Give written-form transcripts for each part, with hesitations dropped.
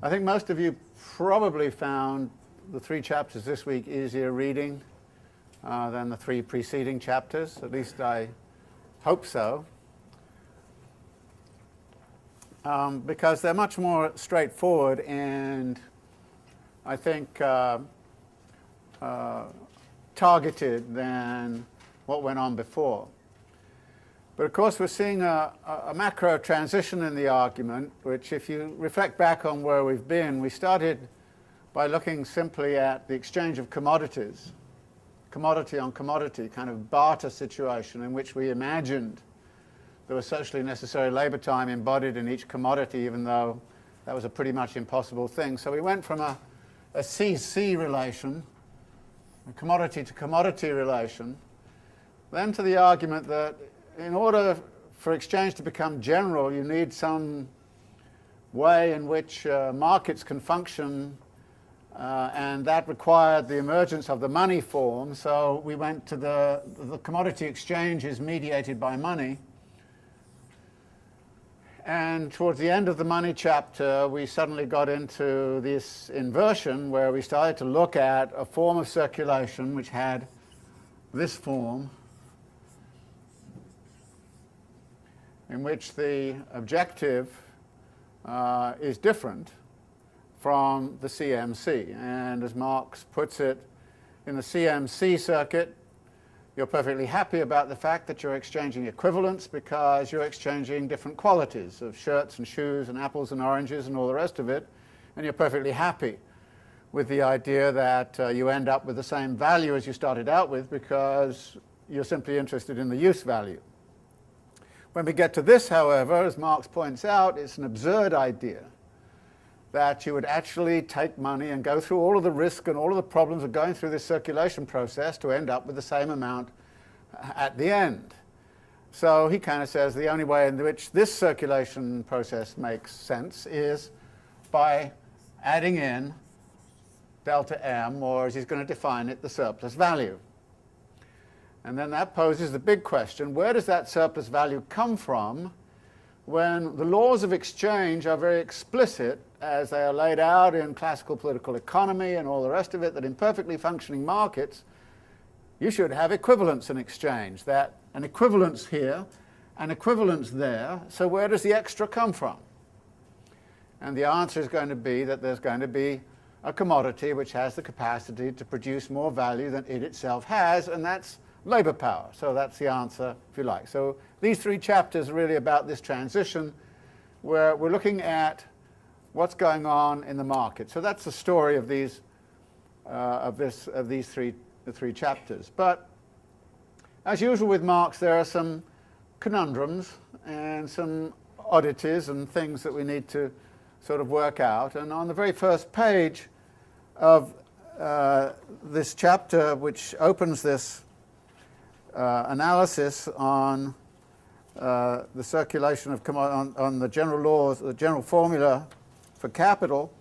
I think most of you probably found the 3 chapters this week easier reading than the 3 preceding chapters. At least I hope so. Because they're much more straightforward and I think targeted than what went on before. But of course we're seeing a macro transition in the argument, which if you reflect back on where we've been, we started by looking simply at the exchange of commodities, commodity on commodity, kind of barter situation in which we imagined there was socially necessary labor time embodied in each commodity, even though that was a pretty much impossible thing. So we went from a CC relation, a commodity to commodity relation, then to the argument that in order for exchange to become general, you need some way in which markets can function, and that required the emergence of the money form. So we went to the commodity exchange is mediated by money. And towards the end of the money chapter, we suddenly got into this inversion where we started to look at a form of circulation which had this form, in which the objective is different from the CMC. And as Marx puts it, in the CMC circuit, you're perfectly happy about the fact that you're exchanging equivalents because you're exchanging different qualities of shirts and shoes and apples and oranges and all the rest of it, and you're perfectly happy with the idea that you end up with the same value as you started out with because you're simply interested in the use value. When we get to this, however, as Marx points out, it's an absurd idea that you would actually take money and go through all of the risk and all of the problems of going through this circulation process to end up with the same amount at the end. So he kind of says the only way in which this circulation process makes sense is by adding in delta M, or as he's going to define it, the surplus value. And then that poses the big question, where does that surplus value come from when the laws of exchange are very explicit, as they are laid out in classical political economy and all the rest of it, that in perfectly functioning markets you should have equivalence in exchange, that an equivalence here, an equivalence there, so where does the extra come from? And the answer is going to be that there's going to be a commodity which has the capacity to produce more value than it itself has, and that's labor power. So that's the answer, if you like. So these 3 chapters are really about this transition where we're looking at what's going on in the market. So that's the story of these three chapters. But as usual with Marx, there are some conundrums and some oddities and things that we need to sort of work out. And on the very first page of this chapter, which opens this analysis on the circulation of on the general laws, the general formula for capital,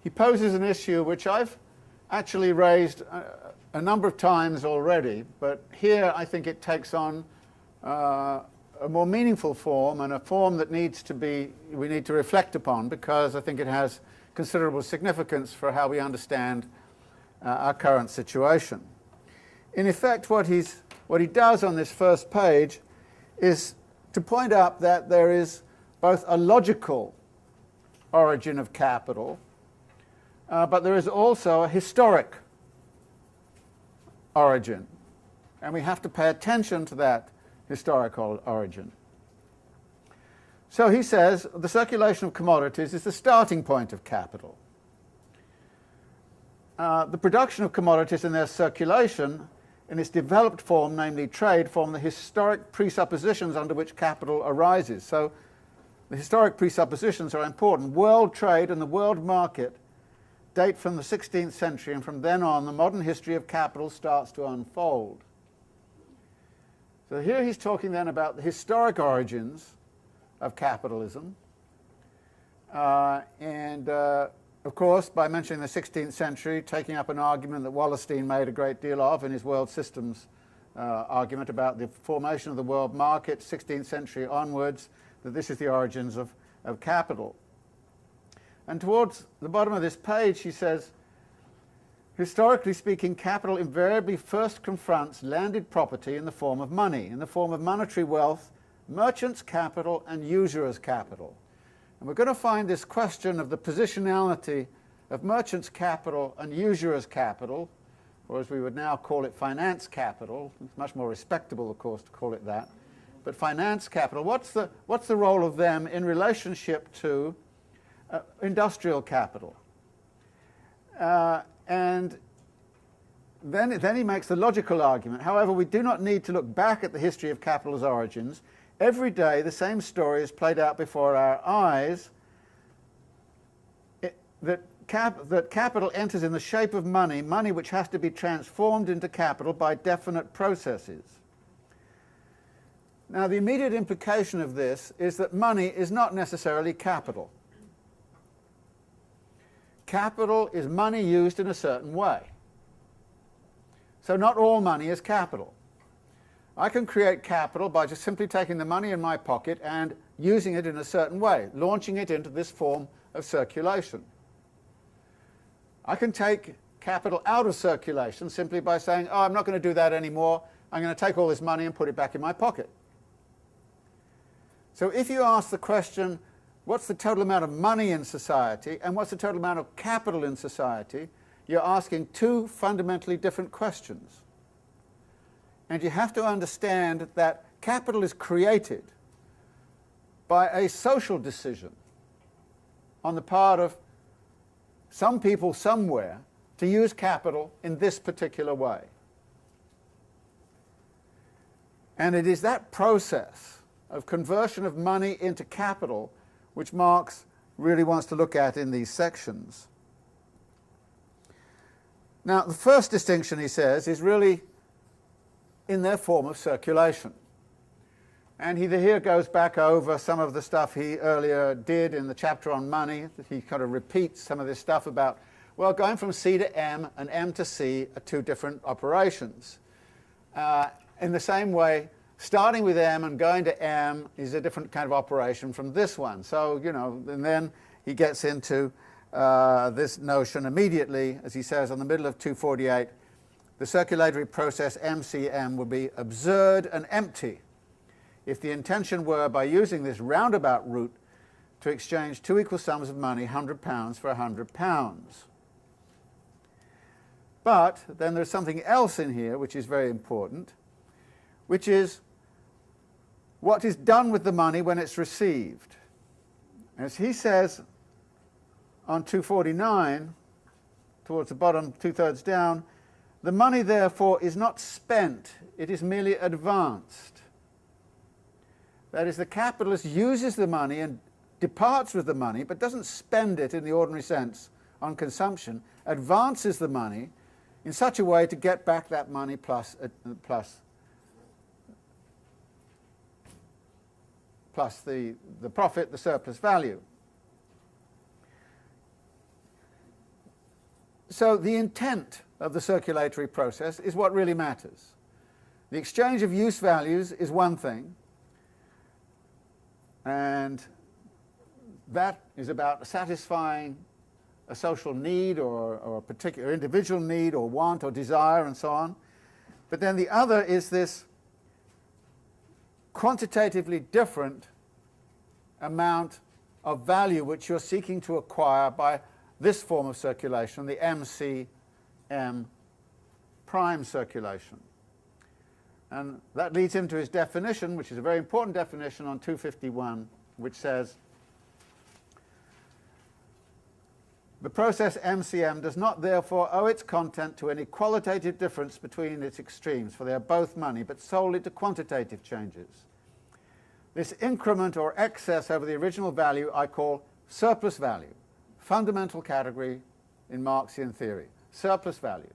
he poses an issue which I've actually raised a number of times already, but here I think it takes on a more meaningful form, and a form that we need to reflect upon, because I think it has considerable significance for how we understand our current situation. In effect, what he does on this first page is to point out that there is both a logical origin of capital, but there is also a historic origin, and we have to pay attention to that historical origin. So he says the circulation of commodities is the starting point of capital. The production of commodities and their circulation in its developed form, namely trade, form the historic presuppositions under which capital arises. So the historic presuppositions are important. World trade and the world market date from the 16th century, and from then on the modern history of capital starts to unfold. So here he's talking then about the historic origins of capitalism, and of course, by mentioning the 16th century, taking up an argument that Wallerstein made a great deal of in his world systems argument about the formation of the world market, 16th century onwards, that this is the origins of capital. And towards the bottom of this page, he says, historically speaking, capital invariably first confronts landed property in the form of money, in the form of monetary wealth, merchant's capital and usurer's capital. And we're going to find this question of the positionality of merchant's capital and usurer's capital, or as we would now call it, finance capital. It's much more respectable, of course, to call it that. But finance capital, what's the role of them in relationship to industrial capital? And then he makes the logical argument. However, we do not need to look back at the history of capital's origins. Every day the same story is played out before our eyes, that capital enters in the shape of money, money which has to be transformed into capital by definite processes. Now, the immediate implication of this is that money is not necessarily capital. Capital is money used in a certain way. So not all money is capital. I can create capital by just simply taking the money in my pocket and using it in a certain way, launching it into this form of circulation. I can take capital out of circulation simply by saying, oh, I'm not going to do that anymore. I'm going to take all this money and put it back in my pocket. So if you ask the question, what's the total amount of money in society and what's the total amount of capital in society, you're asking two fundamentally different questions. And you have to understand that capital is created by a social decision on the part of some people somewhere to use capital in this particular way. And it is that process of conversion of money into capital which Marx really wants to look at in these sections. Now, the first distinction, he says, is really in their form of circulation. And he here goes back over some of the stuff he earlier did in the chapter on money. He kind of repeats some of this stuff about, well, going from C to M and M to C are two different operations. In the same way, starting with M and going to M is a different kind of operation from this one. So, you know, and then he gets into this notion immediately, as he says on the middle of 248, the circulatory process MCM would be absurd and empty if the intention were, by using this roundabout route, to exchange two equal sums of money, £100 for £100. But then there's something else in here which is very important, which is what is done with the money when it's received. As he says on 249, towards the bottom, two-thirds down, the money, therefore, is not spent, it is merely advanced. That is, the capitalist uses the money and departs with the money, but doesn't spend it in the ordinary sense on consumption, advances the money in such a way to get back that money plus the profit, the surplus value. So the intent of the circulatory process is what really matters. The exchange of use values is one thing, and that is about satisfying a social need or a particular individual need or want or desire and so on. But then the other is this quantitatively different amount of value which you're seeking to acquire by this form of circulation, the MCM prime circulation. And that leads him to his definition, which is a very important definition on 251, which says, the process MCM does not therefore owe its content to any qualitative difference between its extremes, for they are both money, but solely to quantitative changes. This increment or excess over the original value I call surplus value, fundamental category in Marxian theory, surplus value.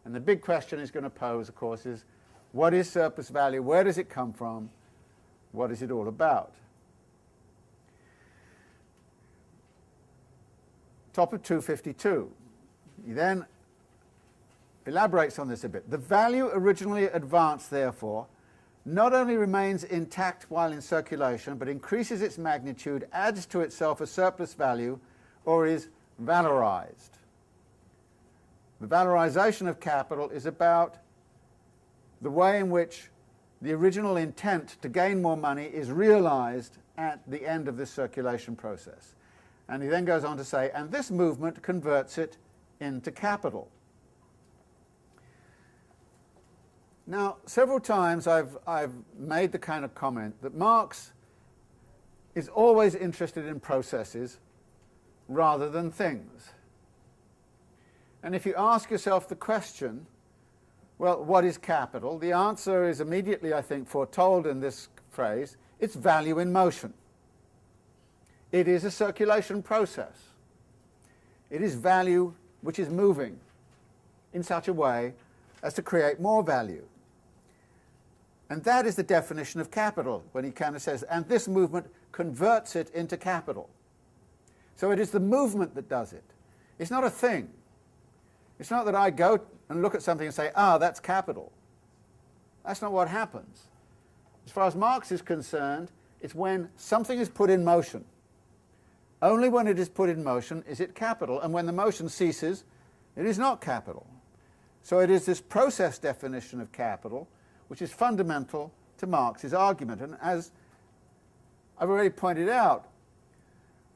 And the big question he's going to pose, of course, is what is surplus value? Where does it come from? What is it all about? Top of 252. He then elaborates on this a bit. The value originally advanced, therefore, not only remains intact while in circulation, but increases its magnitude, adds to itself a surplus value, or is valorized. The valorization of capital is about the way in which the original intent to gain more money is realized at the end of this circulation process. And he then goes on to say, and this movement converts it into capital. Now, several times I've made the kind of comment that Marx is always interested in processes rather than things. And if you ask yourself the question, well, what is capital? The answer is immediately, I think, foretold in this phrase. It's value in motion. It is a circulation process. It is value which is moving in such a way as to create more value. And that is the definition of capital, when he kind of says, and this movement converts it into capital. So it is the movement that does it. It's not a thing. It's not that I go and look at something and say, ah, that's capital. That's not what happens. As far as Marx is concerned, it's when something is put in motion. Only when it is put in motion is it capital, and when the motion ceases, it is not capital. So it is this process definition of capital which is fundamental to Marx's argument. And as I've already pointed out,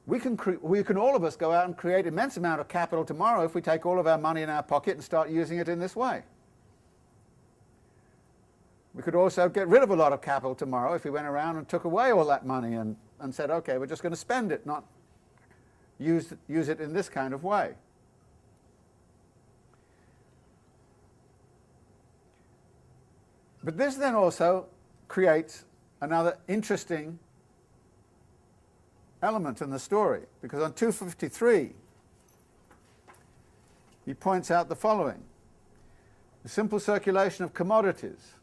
we can all of us go out and create an immense amount of capital tomorrow if we take all of our money in our pocket and start using it in this way. We could also get rid of a lot of capital tomorrow if we went around and took away all that money and said, okay, we're just going to spend it, not use it in this kind of way. But this then also creates another interesting element in the story, because on 253 he points out the following: the simple circulation of commodities,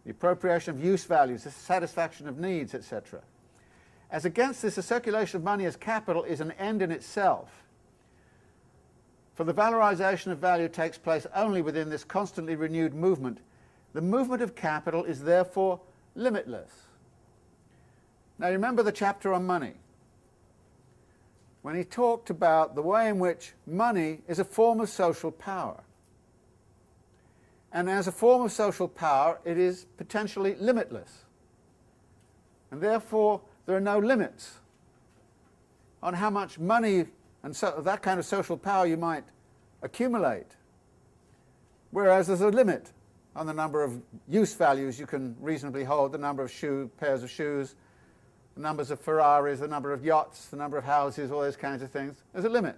the appropriation of use values, the satisfaction of needs, etc. As against this, the circulation of money as capital is an end in itself, for the valorization of value takes place only within this constantly renewed movement. The movement of capital is therefore limitless. Now remember the chapter on money, when he talked about the way in which money is a form of social power. And as a form of social power, it is potentially limitless. And therefore, there are no limits on how much money and so that kind of social power you might accumulate. Whereas there's a limit on the number of use values you can reasonably hold, the number of pairs of shoes, the numbers of Ferraris, the number of yachts, the number of houses, all those kinds of things. There's a limit.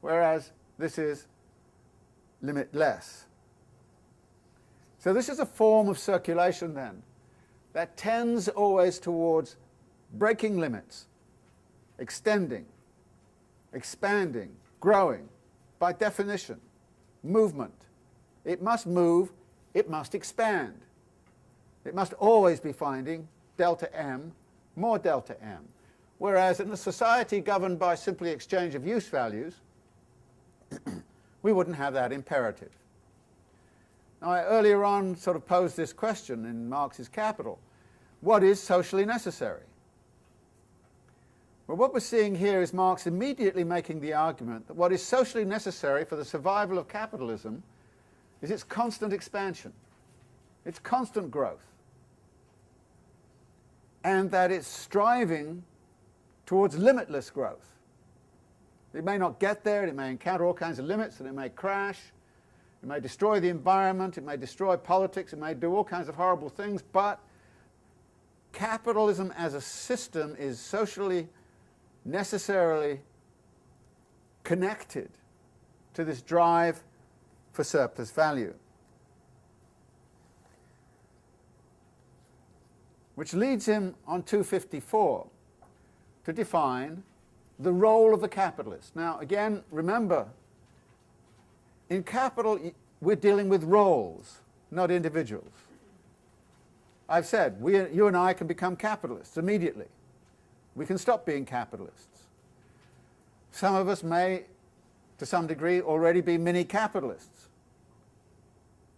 Whereas this is limitless. So this is a form of circulation then that tends always towards breaking limits, extending, expanding, growing, by definition, movement. It must move, it must expand. It must always be finding delta M, more delta M. Whereas in a society governed by simply exchange of use values, we wouldn't have that imperative. Now, I earlier on sort of posed this question in Marx's Capital: what is socially necessary? Well, what we're seeing here is Marx immediately making the argument that what is socially necessary for the survival of capitalism is its constant expansion, its constant growth, and that it's striving towards limitless growth. It may not get there, it may encounter all kinds of limits, and it may crash, it may destroy the environment, it may destroy politics, it may do all kinds of horrible things, but capitalism as a system is socially necessarily connected to this drive for surplus value. Which leads him on 254 to define the role of the capitalist. Now again, remember, in capital we're dealing with roles, not individuals. I've said, you and I can become capitalists immediately. We can stop being capitalists. Some of us may, to some degree, already be mini-capitalists.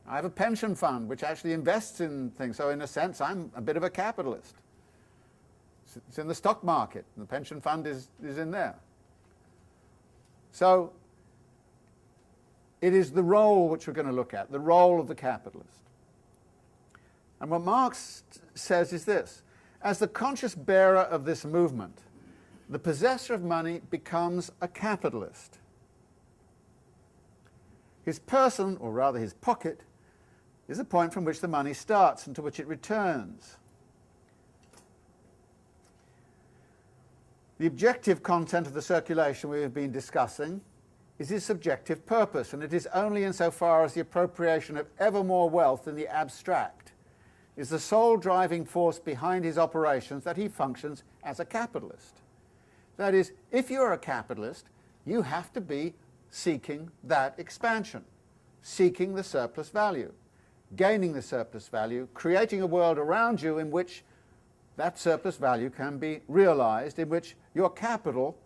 I have a pension fund which actually invests in things, so in a sense I'm a bit of a capitalist. It's in the stock market, and the pension fund is in there. So it is the role which we're going to look at, the role of the capitalist. And what Marx says is this: as the conscious bearer of this movement, the possessor of money becomes a capitalist. His person, or rather his pocket, is the point from which the money starts and to which it returns. The objective content of the circulation we have been discussing is his subjective purpose, and it is only insofar as the appropriation of ever more wealth in the abstract is the sole driving force behind his operations that he functions as a capitalist. That is, if you're a capitalist, you have to be seeking that expansion, seeking the surplus value, gaining the surplus value, creating a world around you in which that surplus value can be realized, in which your capital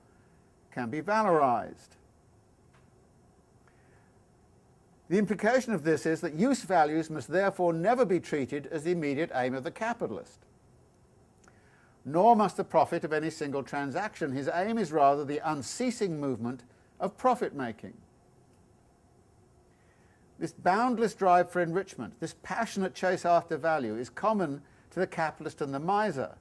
can be valorized. The implication of this is that use values must therefore never be treated as the immediate aim of the capitalist, nor must the profit of any single transaction. His aim is rather the unceasing movement of profit-making. This boundless drive for enrichment, this passionate chase after value, is common to the capitalist and the miser.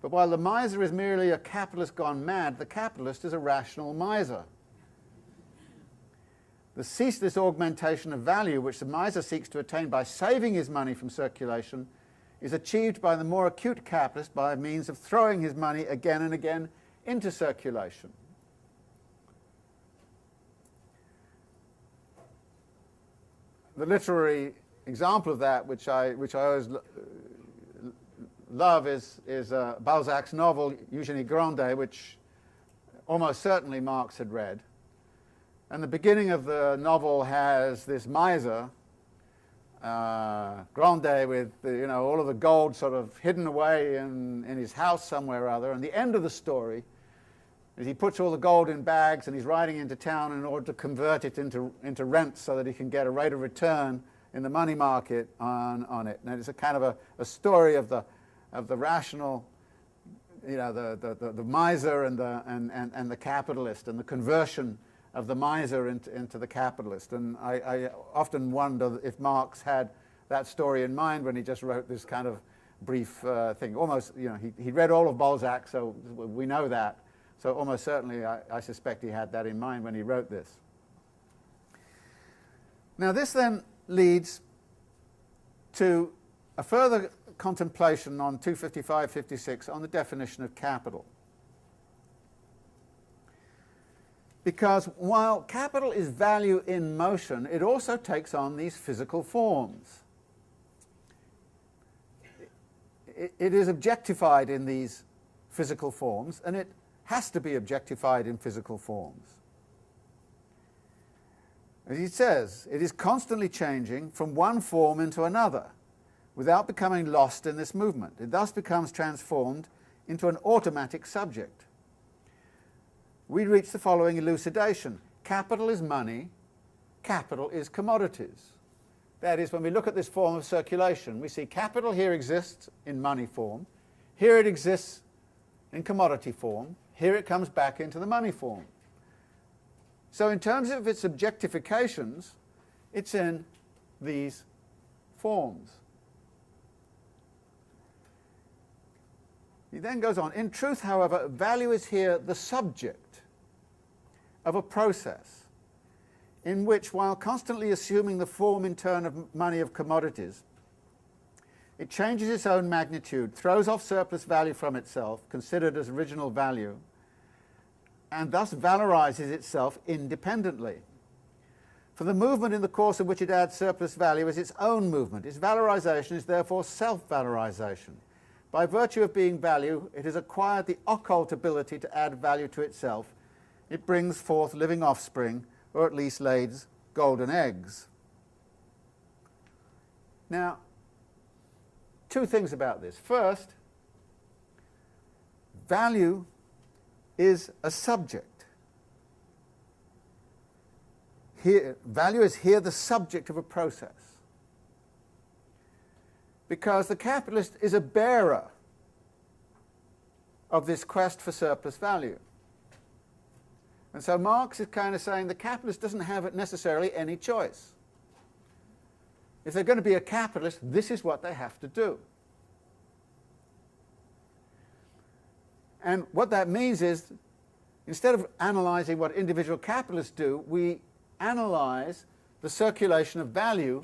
But while the miser is merely a capitalist gone mad, the capitalist is a rational miser. The ceaseless augmentation of value which the miser seeks to attain by saving his money from circulation is achieved by the more acute capitalist by means of throwing his money again and again into circulation. The literary example of that, which I always love, is Balzac's novel Eugénie Grandet, which almost certainly Marx had read. And the beginning of the novel has this miser, Grandet, with all of the gold sort of hidden away in his house somewhere or other. And the end of the story is he puts all the gold in bags and he's riding into town in order to convert it into rent so that he can get a rate of return in the money market on it. And it's a kind of a story of the rational, the miser and the capitalist, and the conversion of the miser into the capitalist. And I often wonder if Marx had that story in mind when he just wrote this kind of brief thing. Almost, he read all of Balzac, so we know that. So almost certainly I suspect he had that in mind when he wrote this. Now this then leads to a further contemplation on 255-56 on the definition of capital. Because while capital is value in motion, it also takes on these physical forms. It is objectified in these physical forms, and it has to be objectified in physical forms. As he says, it is constantly changing from one form into another without becoming lost in this movement. It thus becomes transformed into an automatic subject. We reach the following elucidation: capital is money, capital is commodities. That is, when we look at this form of circulation, we see capital here exists in money form, here it exists in commodity form, here it comes back into the money form. So in terms of its objectifications, it's in these forms. He then goes on, in truth, however, value is here the subject of a process in which, while constantly assuming the form in turn of money of commodities, it changes its own magnitude, throws off surplus value from itself, considered as original value, and thus valorizes itself independently. For the movement in the course of which it adds surplus value is its own movement. Its valorization is therefore self-valorization. By virtue of being value, it has acquired the occult ability to add value to itself. It brings forth living offspring, or at least lays golden eggs. Now, two things about this. First, value is a subject. Here, value is here the subject of a process. Because the capitalist is a bearer of this quest for surplus value. And so Marx is kind of saying the capitalist doesn't have necessarily any choice. If they're going to be a capitalist, this is what they have to do. And what that means is, instead of analyzing what individual capitalists do, we analyze the circulation of value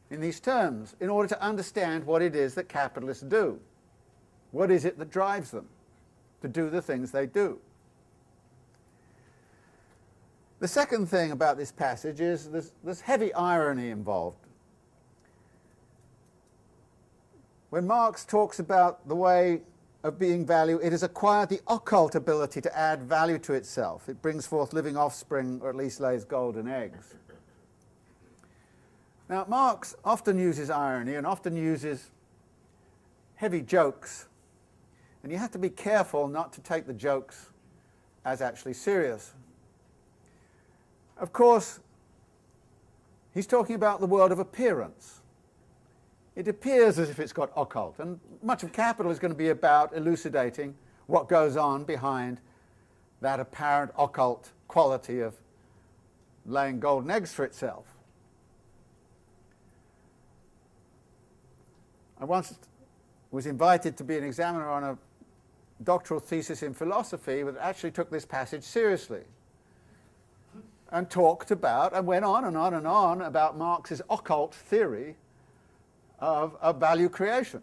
in these terms in order to understand what it is that capitalists do. What is it that drives them to do the things they do? The second thing about this passage is there's heavy irony involved. When Marx talks about the way of being value, it has acquired the occult ability to add value to itself. It brings forth living offspring, or at least lays golden eggs. Now, Marx often uses irony and often uses heavy jokes, and you have to be careful not to take the jokes as actually serious. Of course, he's talking about the world of appearance. It appears as if it's got occult, and much of Capital is going to be about elucidating what goes on behind that apparent occult quality of laying golden eggs for itself. I once was invited to be an examiner on a doctoral thesis in philosophy that actually took this passage seriously and talked about, and went on and on and on about Marx's occult theory of value creation.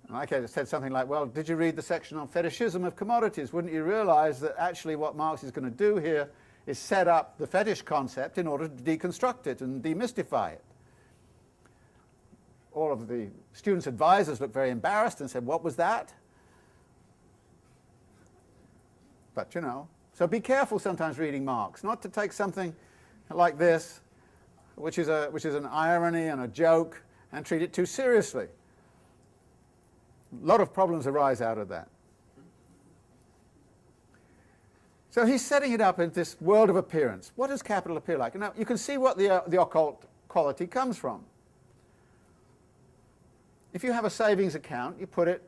And I said something like, well, did you read the section on fetishism of commodities? Wouldn't you realize that actually what Marx is going to do here is set up the fetish concept in order to deconstruct it and demystify it? All of the students' advisors looked very embarrassed and said, what was that? But, you know, so be careful sometimes reading Marx, not to take something like this, which is an irony and a joke, and treat it too seriously. A lot of problems arise out of that. So he's setting it up in this world of appearance. What does capital appear like? Now, you can see what the occult quality comes from. If you have a savings account, you put it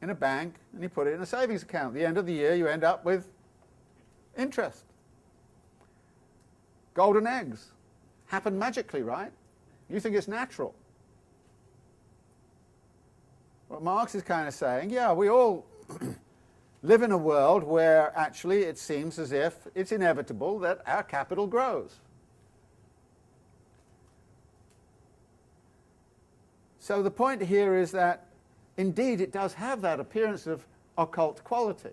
in a bank and you put it in a savings account. At the end of the year, you end up with interest. Golden eggs happen magically, right? You think it's natural. What Marx is kind of saying, yeah, we all live in a world where actually it seems as if it's inevitable that our capital grows. So the point here is that indeed it does have that appearance of occult quality.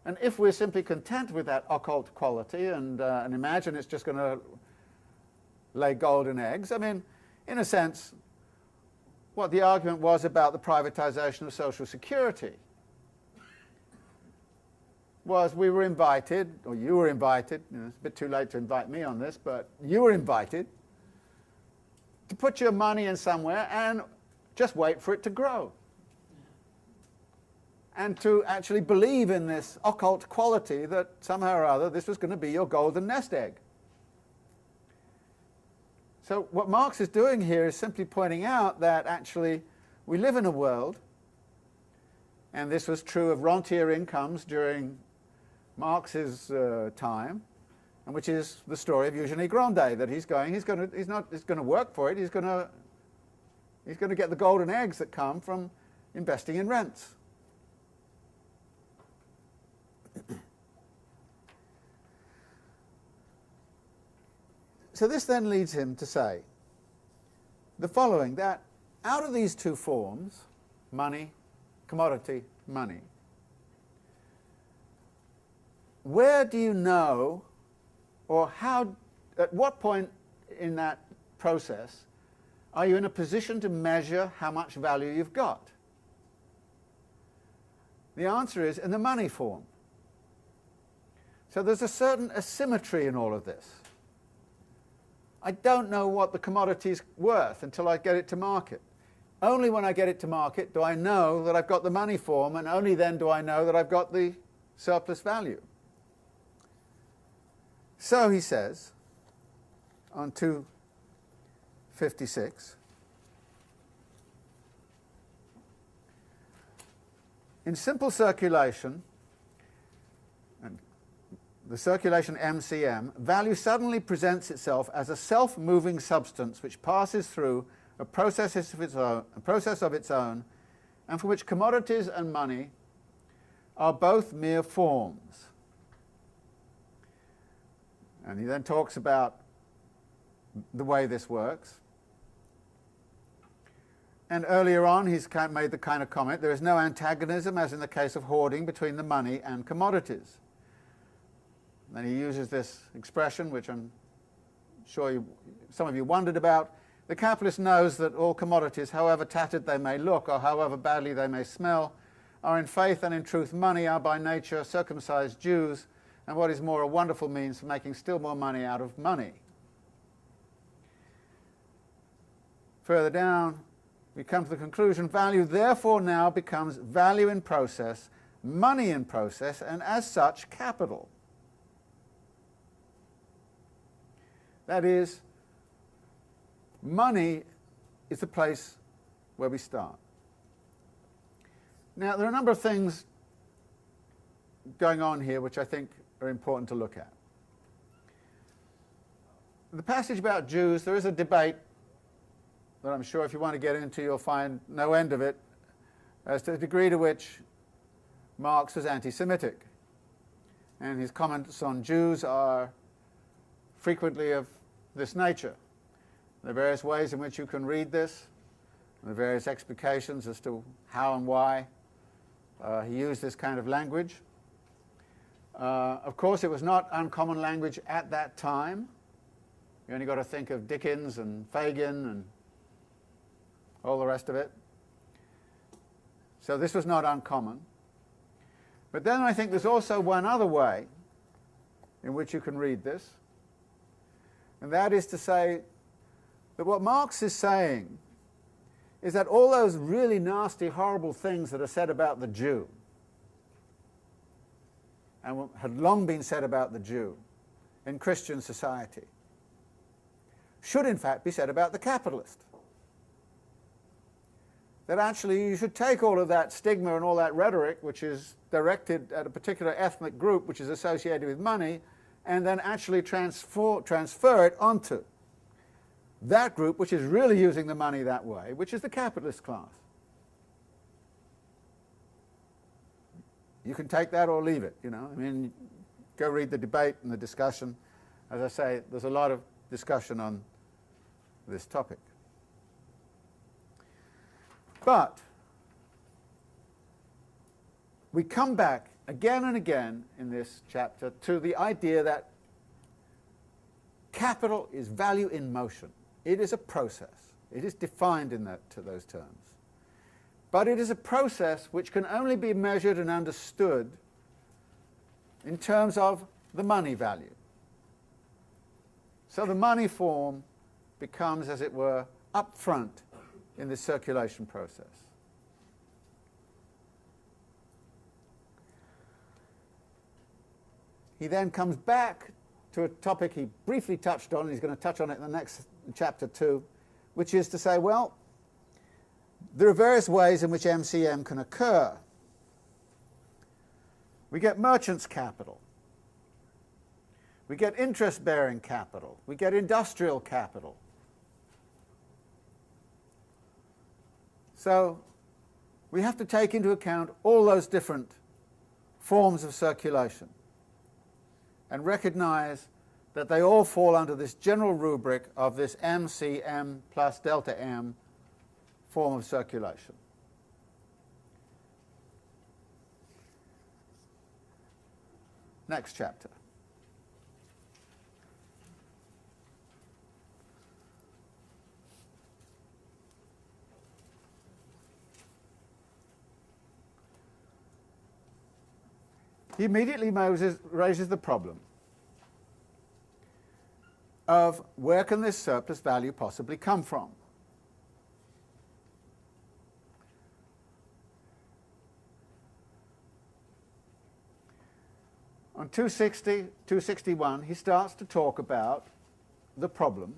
And if we're simply content with that occult quality and imagine it's just going to lay golden eggs, I mean, in a sense, what the argument was about the privatization of Social Security was we were invited, or you were invited, you know, it's a bit too late to invite me on this, but you were invited to put your money in somewhere and just wait for it to grow. And to actually believe in this occult quality that somehow or other this was going to be your golden nest egg. So what Marx is doing here is simply pointing out that actually we live in a world, and this was true of rentier incomes during Marx's time, and which is the story of Eugenie Grandet, that he's going to work for it, he's going to get the golden eggs that come from investing in rents. So this then leads him to say the following, that out of these two forms, money, commodity, money, where do you know, or how, at what point in that process are you in a position to measure how much value you've got? The answer is in the money form. So there's a certain asymmetry in all of this. I don't know what the commodity's worth until I get it to market. Only when I get it to market do I know that I've got the money form, and only then do I know that I've got the surplus value. So he says on 256, in simple circulation, and the circulation MCM, value suddenly presents itself as a self-moving substance which passes through a process of its own, and for which commodities and money are both mere forms. And he then talks about the way this works. And earlier on he's made the kind of comment, there is no antagonism, as in the case of hoarding, between the money and commodities. Then he uses this expression, which I'm sure some of you wondered about. The capitalist knows that all commodities, however tattered they may look or however badly they may smell, are in faith and in truth money, are by nature circumcised Jews, and what is more, a wonderful means for making still more money out of money. Further down, we come to the conclusion, value therefore now becomes value in process, money in process, and as such, capital. That is, money is the place where we start. Now, there are a number of things going on here which I think are important to look at. The passage about Jews, there is a debate that I'm sure if you want to get into you'll find no end of it, as to the degree to which Marx was anti-Semitic. And his comments on Jews are frequently of this nature. There are various ways in which you can read this, and there are various explications as to how and why he used this kind of language. Of course, it was not uncommon language at that time. You only got to think of Dickens and Fagin and all the rest of it. So this was not uncommon. But then I think there's also one other way in which you can read this, and that is to say that what Marx is saying is that all those really nasty, horrible things that are said about the Jew, and had long been said about the Jew in Christian society, should in fact be said about the capitalist. That actually you should take all of that stigma and all that rhetoric which is directed at a particular ethnic group which is associated with money, and then actually transfer it onto that group which is really using the money that way, which is the capitalist class. You can take that or leave it, you know. I mean, go read the debate and the discussion. As I say, there's a lot of discussion on this topic. But we come back again and again in this chapter to the idea that capital is value in motion. It is a process. It is defined in those terms. But it is a process which can only be measured and understood in terms of the money value. So the money form becomes, as it were, up front in the circulation process. He then comes back to a topic he briefly touched on, and he's going to touch on it in the next chapter too, which is to say, well, there are various ways in which MCM can occur. We get merchant's capital. We get interest-bearing capital. We get industrial capital. So we have to take into account all those different forms of circulation and recognize that they all fall under this general rubric of this MCM plus delta M form of circulation. Next chapter. He immediately raises the problem of where can this surplus value possibly come from? On 260, 261, he starts to talk about the problem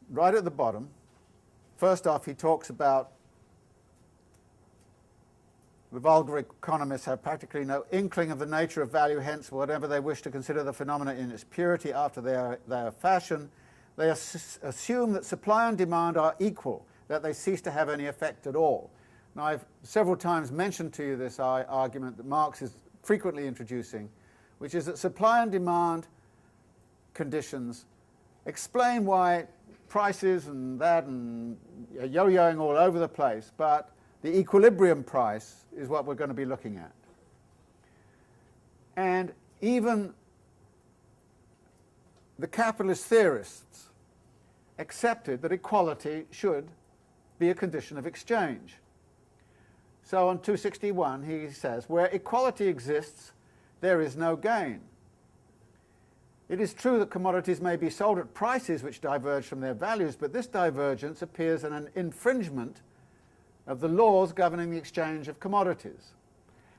right at the bottom. First off, he talks about the vulgar economists have practically no inkling of the nature of value, hence whatever they wish to consider the phenomena in its purity after their fashion, they assume that supply and demand are equal, that they cease to have any effect at all. Now, I've several times mentioned to you this argument that Marx is frequently introducing, which is that supply and demand conditions explain why prices and that and yo-yoing all over the place, but the equilibrium price is what we're going to be looking at. And even the capitalist theorists accepted that equality should be a condition of exchange. So on 261 he says, where equality exists, there is no gain. It is true that commodities may be sold at prices which diverge from their values, but this divergence appears in an infringement of the laws governing the exchange of commodities.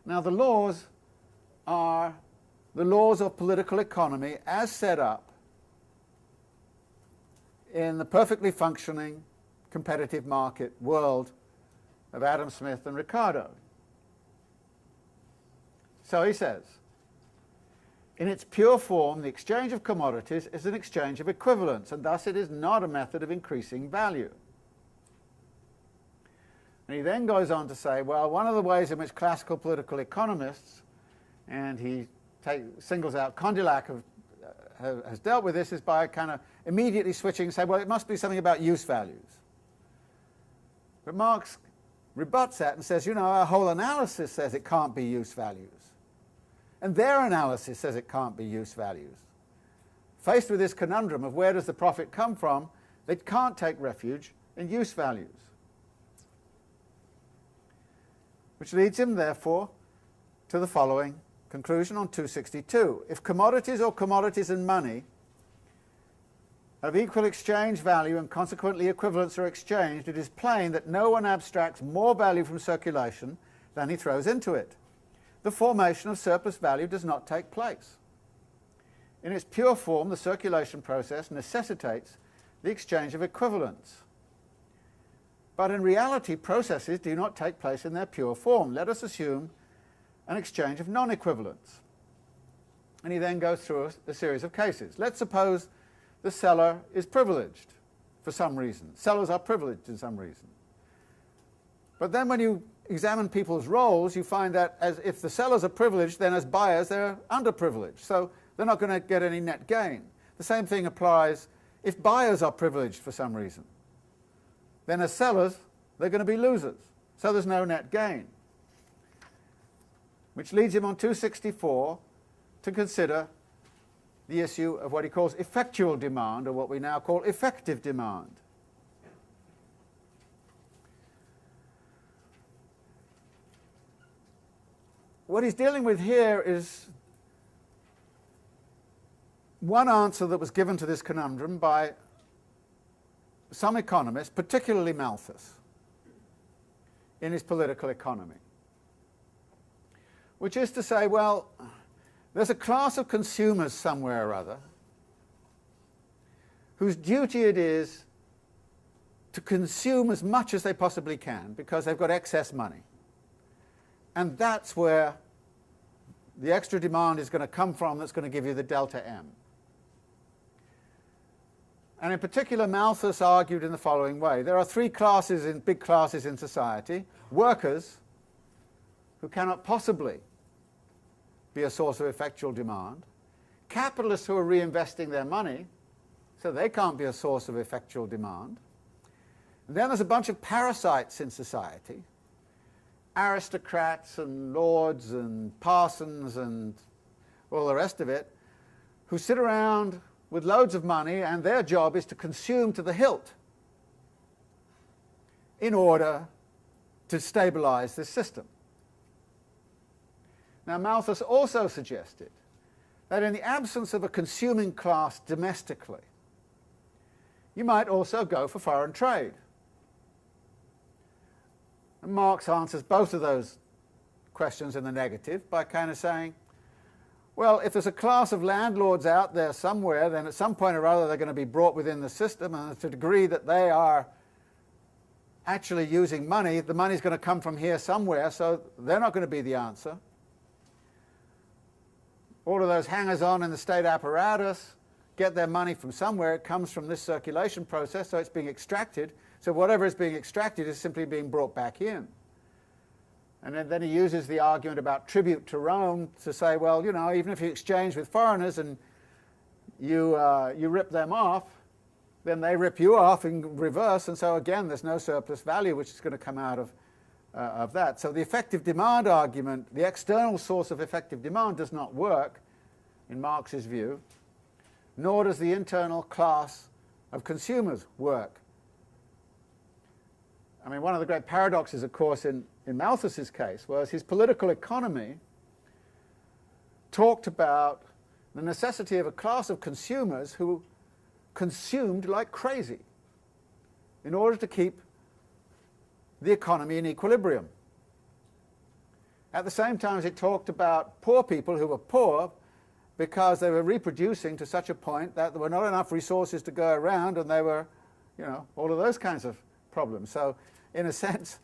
Now, the laws are the laws of political economy as set up in the perfectly functioning competitive market world of Adam Smith and Ricardo. So he says, in its pure form, the exchange of commodities is an exchange of equivalence, and thus it is not a method of increasing value. And he then goes on to say, well, one of the ways in which classical political economists, and he singles out Condillac, has dealt with this, is by kind of immediately switching and say, well, it must be something about use values. But Marx rebuts that and says, you know, our whole analysis says it can't be use values. And their analysis says it can't be use values. Faced with this conundrum of where does the profit come from, they can't take refuge in use values. Which leads him, therefore, to the following conclusion on 262. If commodities or commodities and money of equal exchange value and consequently equivalence are exchanged, it is plain that no one abstracts more value from circulation than he throws into it. The formation of surplus value does not take place. In its pure form, the circulation process necessitates the exchange of equivalents. But in reality, processes do not take place in their pure form. Let us assume an exchange of non-equivalents. And he then goes through a series of cases. Let's suppose the seller is privileged for some reason. Sellers are privileged in some reason. But then when you examine people's roles, you find that as if the sellers are privileged, then as buyers they're underprivileged. So they're not going to get any net gain. The same thing applies if buyers are privileged for some reason. Then as sellers, they're going to be losers. So there's no net gain. Which leads him on 264 to consider the issue of what he calls effectual demand, or what we now call effective demand. What he's dealing with here is one answer that was given to this conundrum by some economists, particularly Malthus, in his political economy, which is to say, well, there's a class of consumers somewhere or other whose duty it is to consume as much as they possibly can because they've got excess money. And that's where the extra demand is going to come from that's going to give you the delta M. And in particular, Malthus argued in the following way. There are three classes, big classes in society. Workers, who cannot possibly be a source of effectual demand. Capitalists who are reinvesting their money, so they can't be a source of effectual demand. And then there's a bunch of parasites in society, aristocrats and lords and parsons and all the rest of it, who sit around with loads of money and their job is to consume to the hilt in order to stabilize this system. Now, Malthus also suggested that in the absence of a consuming class domestically, you might also go for foreign trade. And Marx answers both of those questions in the negative by kind of saying, well, if there's a class of landlords out there somewhere, then at some point or other they're going to be brought within the system, and to the degree that they are actually using money, the money's going to come from here somewhere, so they're not going to be the answer. All of those hangers-on in the state apparatus get their money from somewhere. It comes from this circulation process, so it's being extracted. So whatever is being extracted is simply being brought back in. And then he uses the argument about tribute to Rome to say, well, you know, even if you exchange with foreigners and you rip them off, then they rip you off in reverse, and so again there's no surplus value which is going to come out of that. So the effective demand argument, the external source of effective demand, does not work in Marx's view, nor does the internal class of consumers work. I mean, one of the great paradoxes, of course, in Malthus's case was his political economy talked about the necessity of a class of consumers who consumed like crazy in order to keep the economy in equilibrium. At the same time, it talked about poor people who were poor because they were reproducing to such a point that there were not enough resources to go around, and they were, you know, all of those kinds of problems. So, in a sense,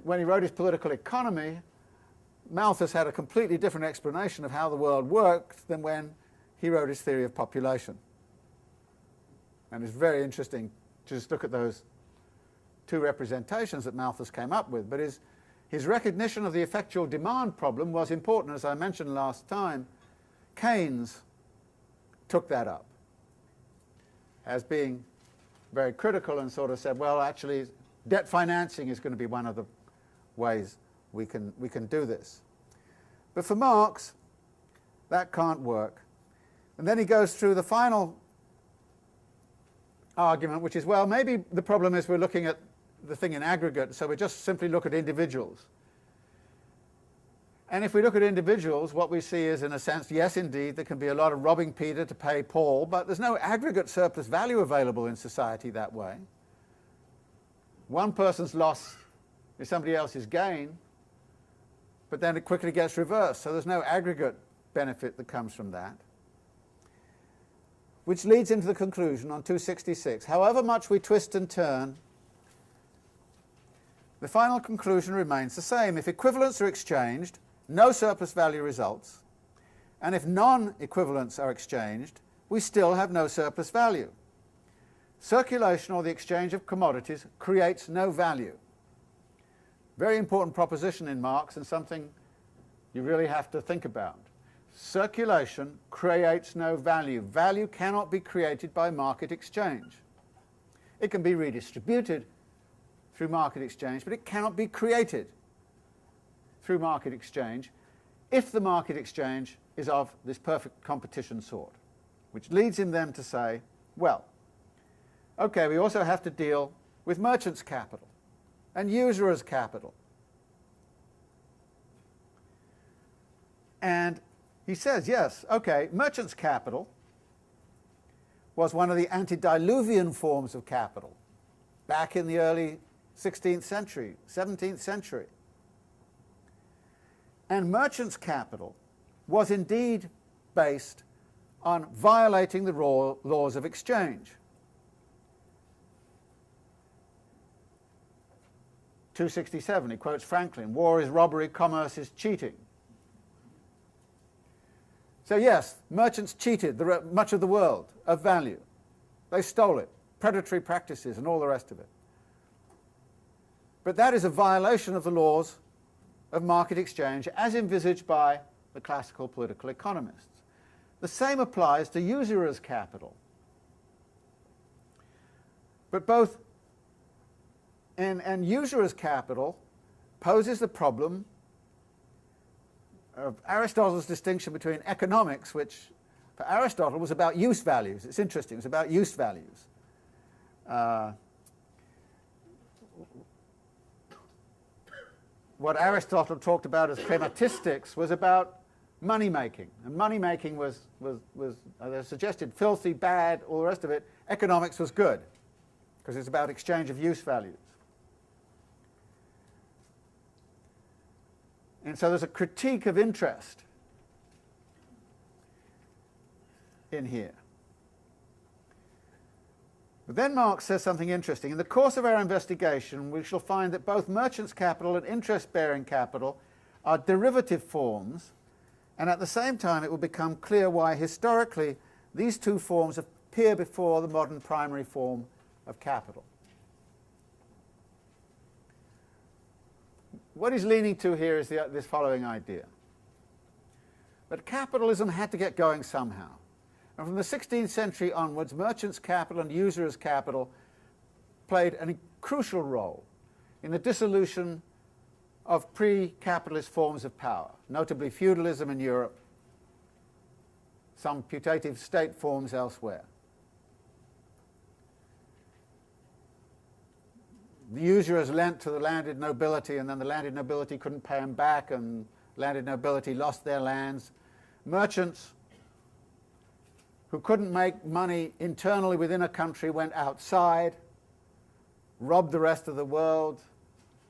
when he wrote his political economy, Malthus had a completely different explanation of how the world worked than when he wrote his theory of population. And it's very interesting to just look at those two representations that Malthus came up with. But his recognition of the effectual demand problem was important. As I mentioned last time, Keynes took that up as being very critical and sort of said, well, actually, debt financing is going to be one of the ways we can do this. But for Marx, that can't work. And then he goes through the final argument, which is, well, maybe the problem is we're looking at the thing in aggregate, so we just simply look at individuals. And if we look at individuals, what we see is, in a sense, yes, indeed, there can be a lot of robbing Peter to pay Paul, but there's no aggregate surplus value available in society that way. One person's loss is somebody else's gain, but then it quickly gets reversed, so there's no aggregate benefit that comes from that. Which leads into the conclusion on 266. However much we twist and turn, the final conclusion remains the same. If equivalents are exchanged, no surplus value results, and if non-equivalents are exchanged, we still have no surplus value. Circulation, or the exchange of commodities, creates no value. Very important proposition in Marx, and something you really have to think about. Circulation creates no value. Value cannot be created by market exchange. It can be redistributed through market exchange, but it cannot be created through market exchange if the market exchange is of this perfect competition sort. Which leads him then to say, well, okay, we also have to deal with merchants' capital and usurers' capital. And he says, yes, okay, merchants' capital was one of the antediluvian forms of capital back in the early 16th century, 17th century. And merchants' capital was indeed based on violating the laws of exchange. 267, he quotes Franklin, war is robbery, commerce is cheating. So yes, merchants cheated much of the world of value. They stole it, predatory practices and all the rest of it. But that is a violation of the laws of market exchange as envisaged by the classical political economists. The same applies to usurers' capital. But both and usurers' capital poses the problem of Aristotle's distinction between economics, which for Aristotle was about use values. It's interesting, it's about use values. What Aristotle talked about as prematistics was about money making, and money making was they suggested filthy, bad, all the rest of it. Economics was good because it's about exchange of use values. And so there's a critique of interest in here. But But then Marx says something interesting. In the course of our investigation, we shall find that both merchant's capital and interest-bearing capital are derivative forms, and at the same time it will become clear why historically these two forms appear before the modern primary form of capital. What he's leaning to here is this following idea. But capitalism had to get going somehow. And from the 16th century onwards, merchants' capital and usurers' capital played a crucial role in the dissolution of pre-capitalist forms of power, notably feudalism in Europe, some putative state forms elsewhere. The usurers lent to the landed nobility, and then the landed nobility couldn't pay them back, and landed nobility lost their lands. Merchants who couldn't make money internally within a country went outside, robbed the rest of the world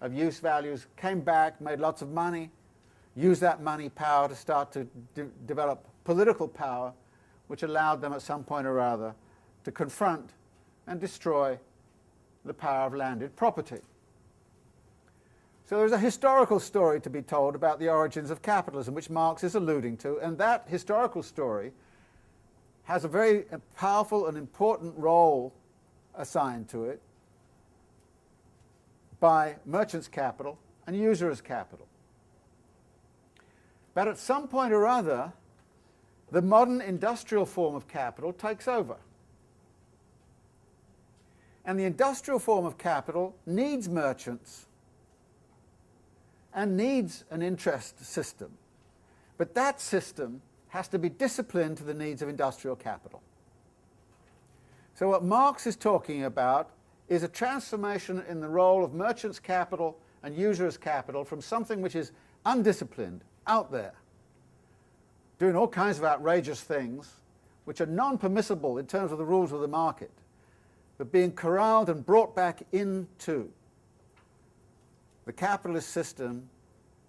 of use values, came back, made lots of money, used that money power to start to develop political power, which allowed them at some point or other to confront and destroy the power of landed property. So there's a historical story to be told about the origins of capitalism, which Marx is alluding to, and that historical story has a very powerful and important role assigned to it by merchants' capital and usurers' capital. But at some point or other, the modern industrial form of capital takes over. And the industrial form of capital needs merchants and needs an interest system. But that system has to be disciplined to the needs of industrial capital. So what Marx is talking about is a transformation in the role of merchants' capital and usurers' capital from something which is undisciplined, out there, doing all kinds of outrageous things which are non-permissible in terms of the rules of the market, but being corralled and brought back into the capitalist system,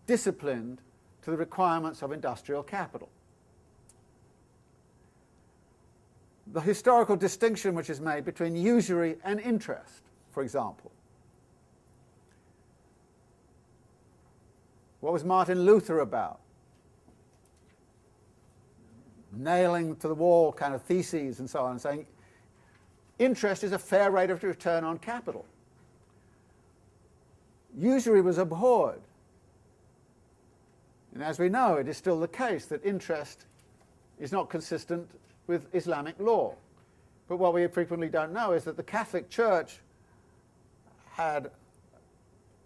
disciplined to the requirements of industrial capital. The historical distinction which is made between usury and interest, for example. What was Martin Luther about? Nailing to the wall kind of theses and so on, saying interest is a fair rate of return on capital. Usury was abhorred. And as we know, it is still the case that interest is not consistent with Islamic law. But what we frequently don't know is that the Catholic Church had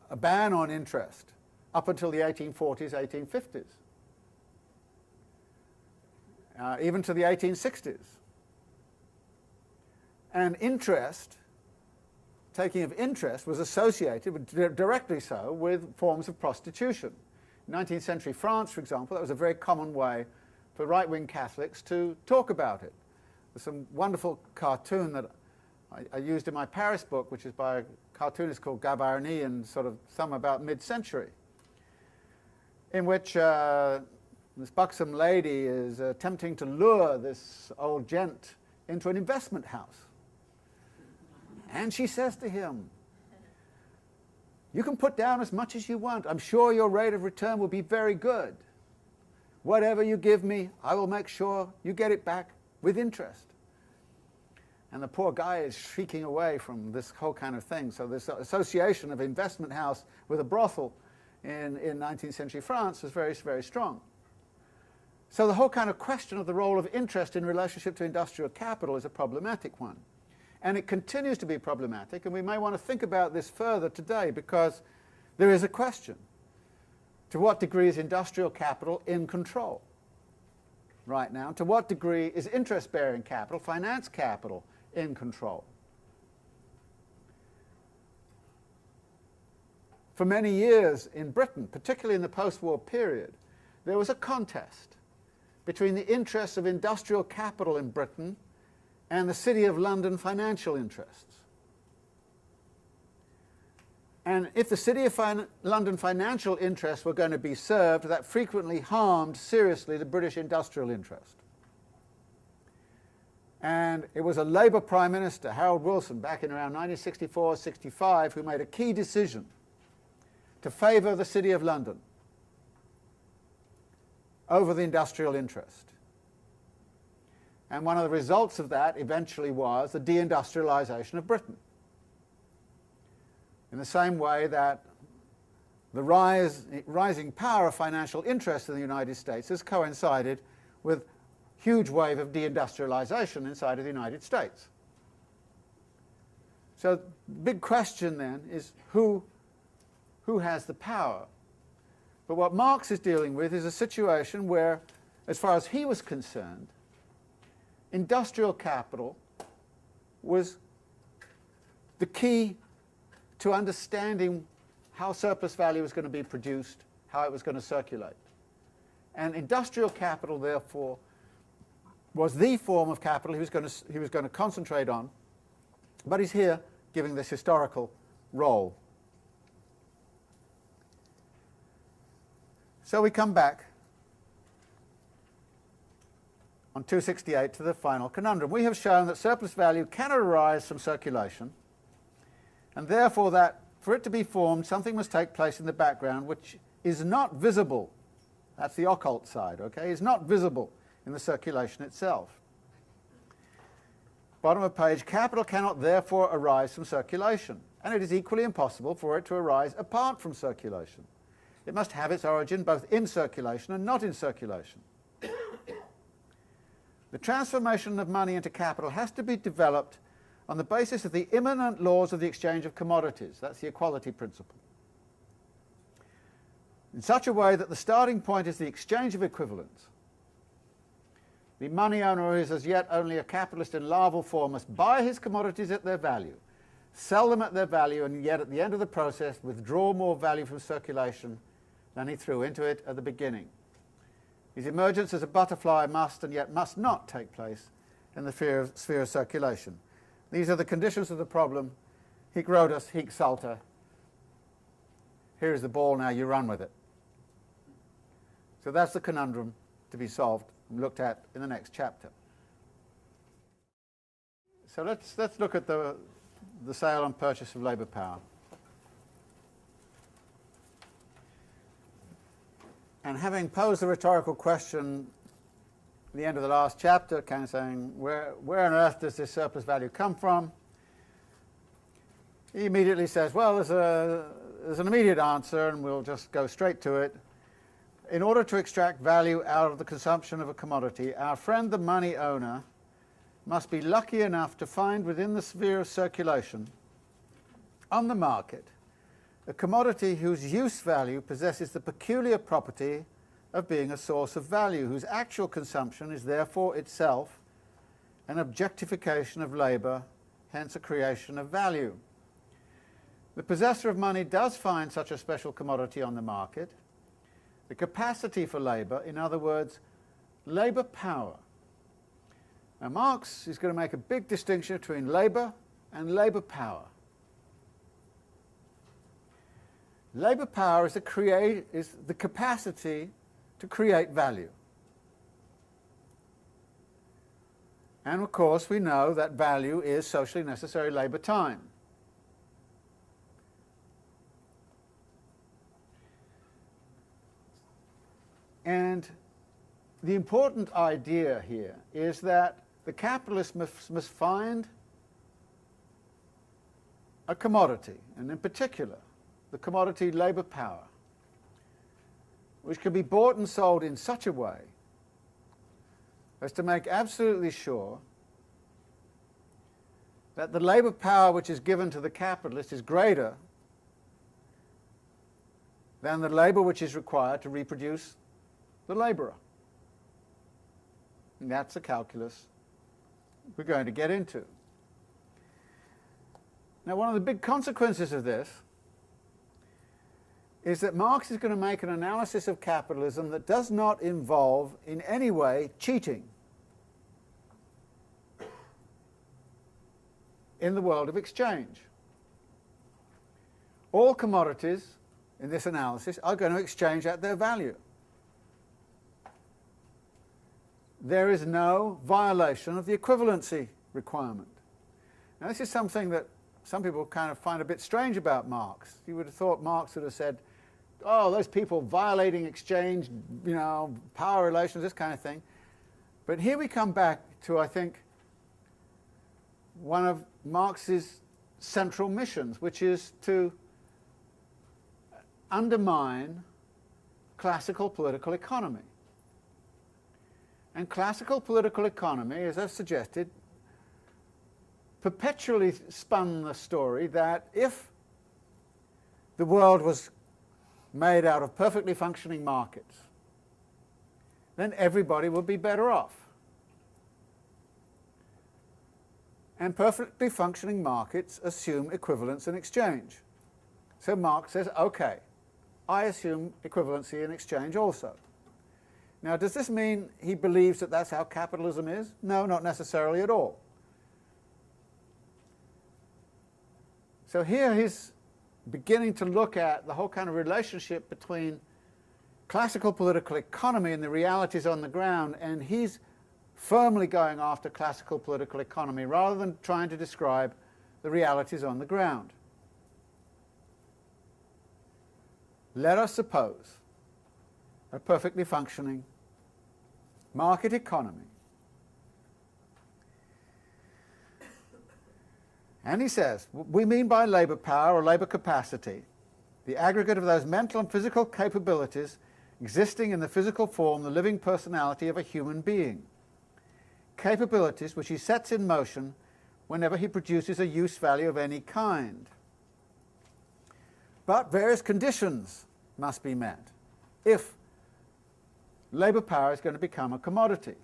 a ban on interest up until the 1840s, 1850s, even to the 1860s. And interest, taking of interest, was associated, directly so, with forms of prostitution. In 19th century France, for example, that was a very common way for right-wing Catholics to talk about it. There's some wonderful cartoon that I used in my Paris book, which is by a cartoonist called Gavarni, and sort of some about mid-century, in which this buxom lady is attempting to lure this old gent into an investment house. And she says to him, "You can put down as much as you want. I'm sure your rate of return will be very good. Whatever you give me, I will make sure you get it back with interest." And the poor guy is shrieking away from this whole kind of thing. So this association of investment house with a brothel in 19th century France was very, very strong. So the whole kind of question of the role of interest in relationship to industrial capital is a problematic one. And it continues to be problematic, and we may want to think about this further today, because there is a question. To what degree is industrial capital in control right now? To what degree is interest-bearing capital, finance capital, in control? For many years in Britain, particularly in the post-war period, there was a contest between the interests of industrial capital in Britain and the City of London financial interests. And if the City of London financial interests were going to be served, that frequently harmed seriously the British industrial interest. And it was a Labour Prime Minister, Harold Wilson, back in around 1964-65, who made a key decision to favour the City of London over the industrial interest. And one of the results of that eventually was the deindustrialisation of Britain. In the same way that the rising power of financial interest in the United States has coincided with a huge wave of deindustrialisation inside of the United States. So the big question then is who has the power? But what Marx is dealing with is a situation where, as far as he was concerned, industrial capital was the key to understanding how surplus value was going to be produced, how it was going to circulate. And industrial capital, therefore, was the form of capital he was going to concentrate on, but he's here giving this historical role. So we come back on 268 to the final conundrum. We have shown that surplus value cannot arise from circulation, and therefore that for it to be formed, something must take place in the background which is not visible. That's the occult side, okay? Is not visible in the circulation itself. Bottom of page, capital cannot therefore arise from circulation, and it is equally impossible for it to arise apart from circulation. It must have its origin both in circulation and not in circulation. The transformation of money into capital has to be developed on the basis of the immanent laws of the exchange of commodities. That's the equality principle. In such a way that the starting point is the exchange of equivalents. The money owner, who is as yet only a capitalist in larval form, must buy his commodities at their value, sell them at their value, and yet at the end of the process withdraw more value from circulation than he threw into it at the beginning. His emergence as a butterfly must and yet must not take place in the sphere of circulation. These are the conditions of the problem. Hic Rhodus, hic salta. Here is the ball, now you run with it. So that's the conundrum to be solved and looked at in the next chapter. So let's look at the sale and purchase of labour power. And having posed the rhetorical question at the end of the last chapter, kind of saying, where on earth does this surplus value come from? He immediately says, well, there's an immediate answer, and we'll just go straight to it. In order to extract value out of the consumption of a commodity, our friend the money owner must be lucky enough to find within the sphere of circulation, on the market, a commodity whose use value possesses the peculiar property of being a source of value, whose actual consumption is therefore itself an objectification of labour, hence a creation of value. The possessor of money does find such a special commodity on the market. The capacity for labour, in other words, labour power. Now Marx is going to make a big distinction between labour and labour power. Labour power is the capacity to create value. And of course we know that value is socially necessary labour time. And the important idea here is that the capitalist must find a commodity, and in particular the commodity labour power, which can be bought and sold in such a way as to make absolutely sure that the labour power which is given to the capitalist is greater than the labour which is required to reproduce the labourer. And that's the calculus we're going to get into. Now, one of the big consequences of this is that Marx is going to make an analysis of capitalism that does not involve in any way cheating in the world of exchange. All commodities in this analysis are going to exchange at their value. there is no violation of the equivalency requirement. Now this is something that some people kind of find a bit strange about Marx. You would have thought Marx would have said, oh, those people violating exchange, you know, power relations, this kind of thing. But here we come back to, I think, one of Marx's central missions, which is to undermine classical political economy. And classical political economy, as I've suggested, perpetually spun the story that if the world was made out of perfectly functioning markets, then everybody would be better off. And perfectly functioning markets assume equivalence in exchange. So Marx says, okay, I assume equivalency in exchange also. Now, does this mean he believes that that's how capitalism is? No, not necessarily at all. So here he's beginning to look at the whole kind of relationship between classical political economy and the realities on the ground, and he's firmly going after classical political economy rather than trying to describe the realities on the ground. Let us suppose a perfectly functioning market economy. And he says, we mean by labour power or labour capacity the aggregate of those mental and physical capabilities existing in the physical form, the living personality of a human being. Capabilities which he sets in motion whenever he produces a use value of any kind. But various conditions must be met if labour power is going to become a commodity.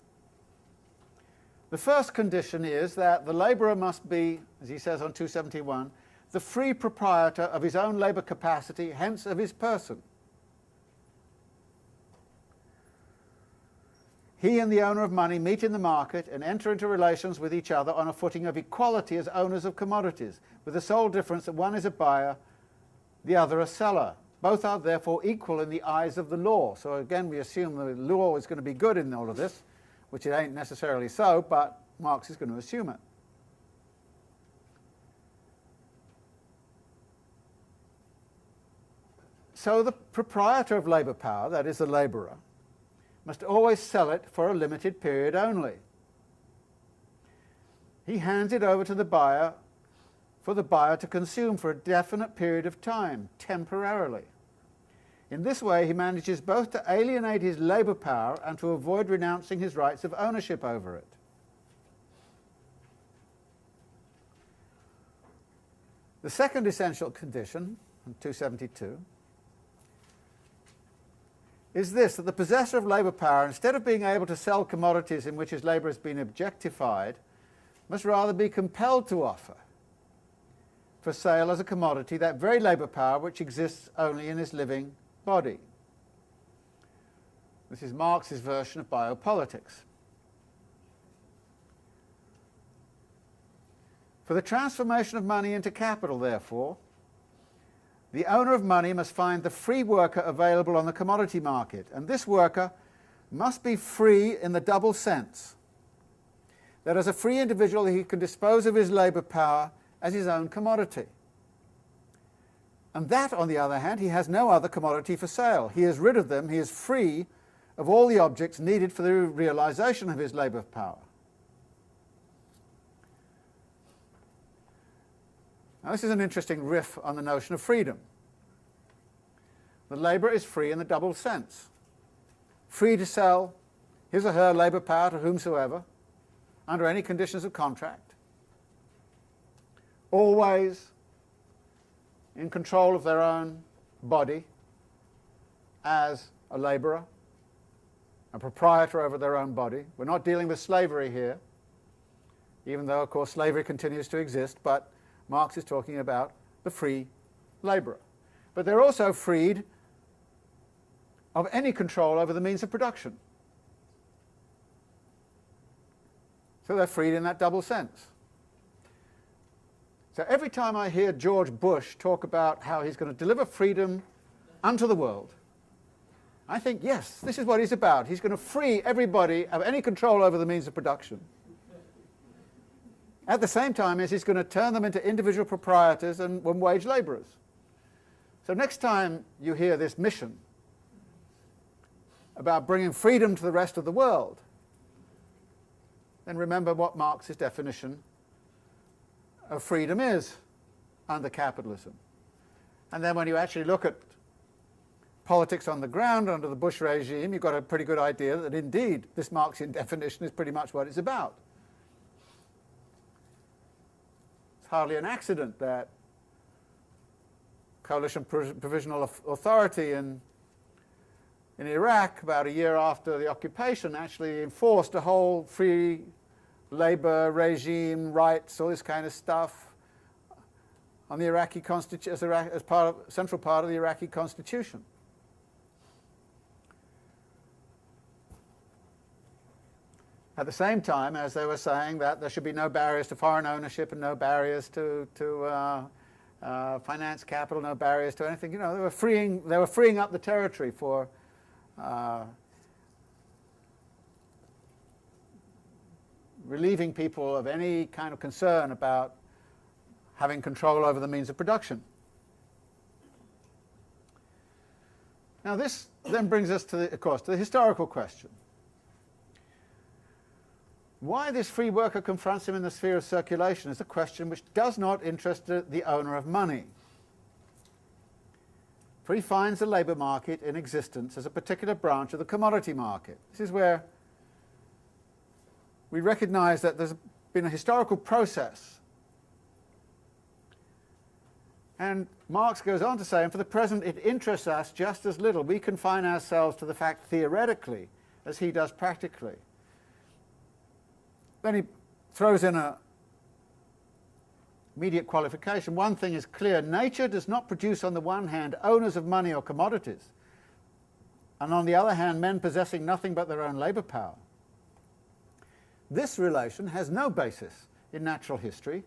The first condition is that the labourer must be, as he says on 271, the free proprietor of his own labour capacity, hence of his person. He and the owner of money meet in the market and enter into relations with each other on a footing of equality as owners of commodities, with the sole difference that one is a buyer, the other a seller. Both are therefore equal in the eyes of the law. So again, we assume the law is going to be good in all of this, which it ain't necessarily so, but Marx is going to assume it. So the proprietor of labour power, that is the labourer, must always sell it for a limited period only. He hands it over to the buyer for the buyer to consume for a definite period of time, temporarily. In this way, he manages both to alienate his labour power and to avoid renouncing his rights of ownership over it. The second essential condition, in 272, is this, that the possessor of labour power, instead of being able to sell commodities in which his labour has been objectified, must rather be compelled to offer for sale as a commodity that very labour power which exists only in his living body. This is Marx's version of biopolitics. For the transformation of money into capital, therefore, the owner of money must find the free worker available on the commodity market, and this worker must be free in the double sense that as a free individual he can dispose of his labour power as his own commodity. And that, on the other hand, he has no other commodity for sale. He is rid of them, he is free of all the objects needed for the realization of his labour power. Now this is an interesting riff on the notion of freedom. The labourer is free in the double sense. Free to sell his or her labour power to whomsoever, under any conditions of contract. Always in control of their own body as a labourer, a proprietor over their own body. We're not dealing with slavery here, even though, of course, slavery continues to exist, but Marx is talking about the free labourer. But they're also freed of any control over the means of production. So they're freed in that double sense. So every time I hear George Bush talk about how he's going to deliver freedom unto the world, I think, yes, this is what he's about. He's going to free everybody of any control over the means of production. At the same time as he's going to turn them into individual proprietors and wage labourers. So next time you hear this mission about bringing freedom to the rest of the world, then remember what Marx's definition of freedom is under capitalism. And then when you actually look at politics on the ground under the Bush regime, you've got a pretty good idea that indeed this Marxian definition is pretty much what it's about. It's hardly an accident that Coalition Provisional Authority in Iraq, about a year after the occupation, actually enforced a whole free labor regime, rights, all this kind of stuff on the Iraqi constitution as part of central part of the Iraqi constitution. At the same time as they were saying that there should be no barriers to foreign ownership and no barriers to finance capital, no barriers to anything. You know, they were freeing up the territory for relieving people of any kind of concern about having control over the means of production. Now this then brings us to the historical question. Why this free worker confronts him in the sphere of circulation is a question which does not interest the owner of money. For he finds the labour market in existence as a particular branch of the commodity market. This is where we recognise that there's been a historical process. And Marx goes on to say, and for the present it interests us just as little. We confine ourselves to the fact theoretically as he does practically. Then he throws in a immediate qualification. One thing is clear: nature does not produce on the one hand owners of money or commodities, and on the other hand men possessing nothing but their own labour power. This relation has no basis in natural history,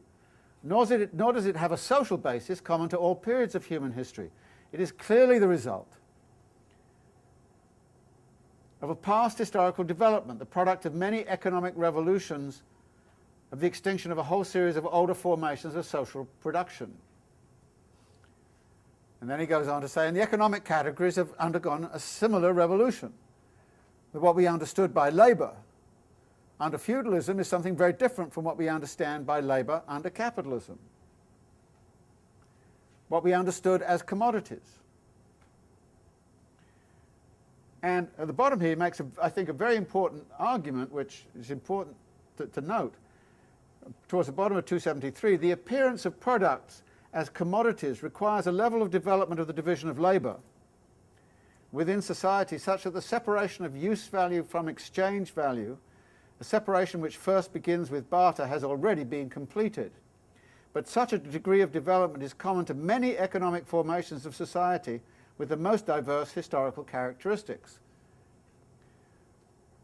nor does it have a social basis common to all periods of human history. It is clearly the result of a past historical development, the product of many economic revolutions, of the extinction of a whole series of older formations of social production. And then he goes on to say, and the economic categories have undergone a similar revolution. That what we understood by labour under feudalism is something very different from what we understand by labour under capitalism. What we understood as commodities. And at the bottom here he makes, I think, a very important argument, which is important to note. Towards the bottom of 273, the appearance of products as commodities requires a level of development of the division of labour within society such that the separation of use value from exchange value, a separation which first begins with barter, has already been completed. But such a degree of development is common to many economic formations of society with the most diverse historical characteristics.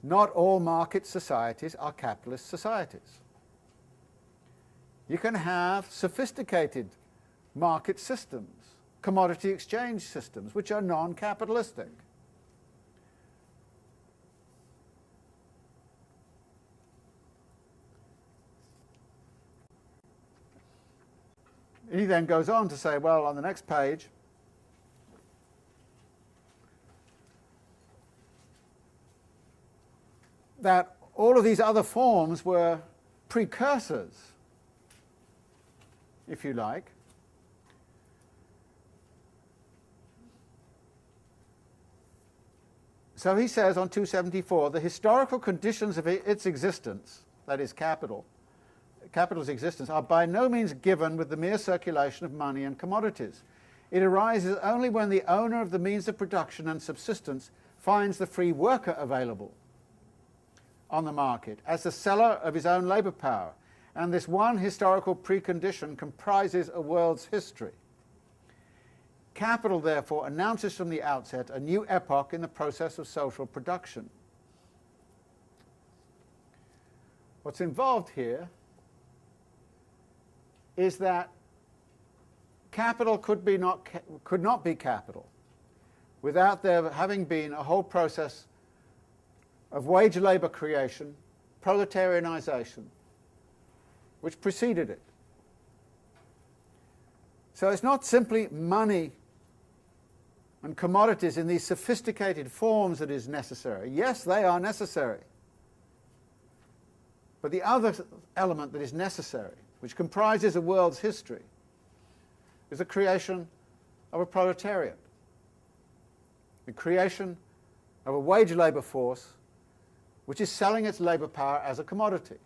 Not all market societies are capitalist societies. You can have sophisticated market systems, commodity exchange systems, which are non-capitalistic. He then goes on to say, well, on the next page, that all of these other forms were precursors, if you like, so he says on 274, the historical conditions of its existence, that is capital's existence, are by no means given with the mere circulation of money and commodities. It arises only when the owner of the means of production and subsistence finds the free worker available on the market as the seller of his own labour power, and this one historical precondition comprises a world's history. Capital, therefore, announces from the outset a new epoch in the process of social production. What's involved here is that capital could not be capital without there having been a whole process of wage labour creation, proletarianisation, which preceded it. So it's not simply money and commodities in these sophisticated forms that is necessary. Yes, they are necessary. But the other element that is necessary, which comprises a world's history, is the creation of a proletariat, the creation of a wage labour force which is selling its labour power as a commodity.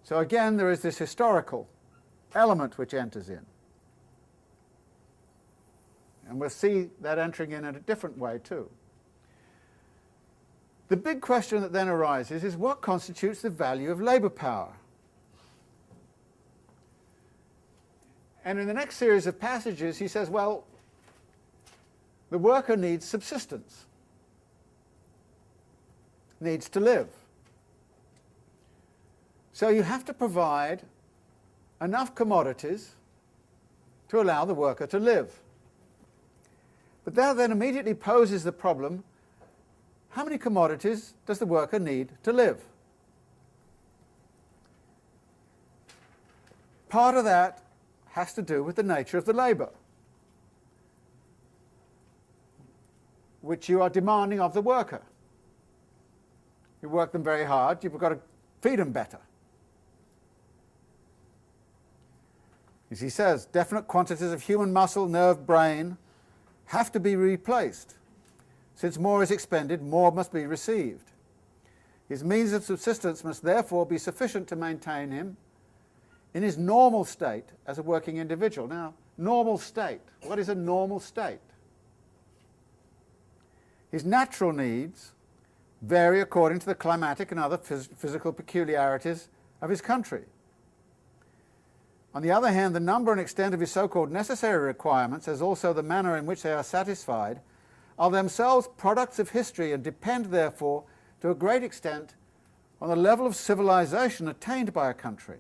So again, there is this historical element which enters in. And we'll see that entering in a different way too. The big question that then arises is what constitutes the value of labour power? And in the next series of passages he says, well, the worker needs subsistence, needs to live. So you have to provide enough commodities to allow the worker to live. But that then immediately poses the problem, how many commodities does the worker need to live? Part of that has to do with the nature of the labour, which you are demanding of the worker. You work them very hard, you've got to feed them better. As he says, definite quantities of human muscle, nerve, brain have to be replaced. Since more is expended, more must be received. His means of subsistence must therefore be sufficient to maintain him in his normal state as a working individual. Now, normal state. What is a normal state? His natural needs vary according to the climatic and other physical peculiarities of his country. On the other hand, the number and extent of his so-called necessary requirements, as also the manner in which they are satisfied, are themselves products of history and depend, therefore, to a great extent on the level of civilization attained by a country.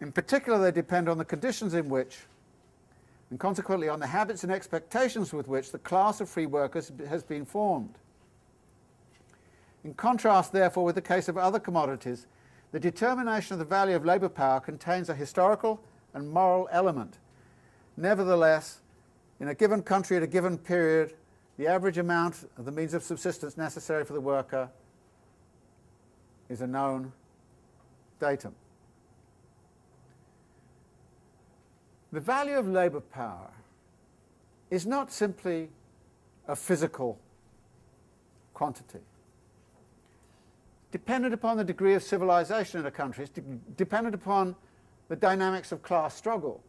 In particular, they depend on the conditions in which, and consequently on the habits and expectations with which, the class of free workers has been formed. In contrast, therefore, with the case of other commodities, the determination of the value of labour power contains a historical and moral element. Nevertheless, in a given country at a given period, the average amount of the means of subsistence necessary for the worker is a known datum. The value of labour power is not simply a physical quantity. Dependent upon the degree of civilization in a country, it's dependent upon the dynamics of class struggle.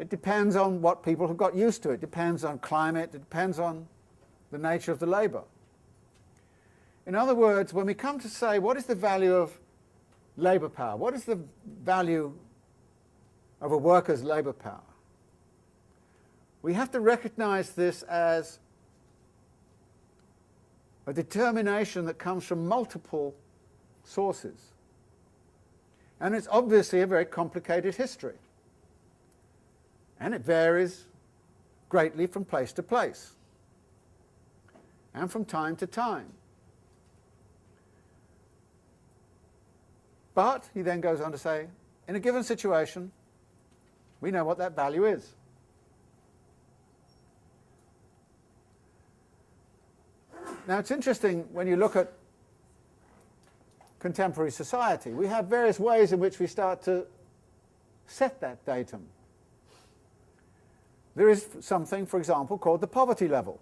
It depends on what people have got used to. It depends on climate. It depends on the nature of the labour. In other words, when we come to say what is the value of labour power, what is the value of a worker's labour power, we have to recognise this as a determination that comes from multiple sources. And it's obviously a very complicated history. And it varies greatly from place to place and from time to time. But, he then goes on to say, in a given situation, we know what that value is. Now, it's interesting when you look at contemporary society, we have various ways in which we start to set that datum. There is something, for example, called the poverty level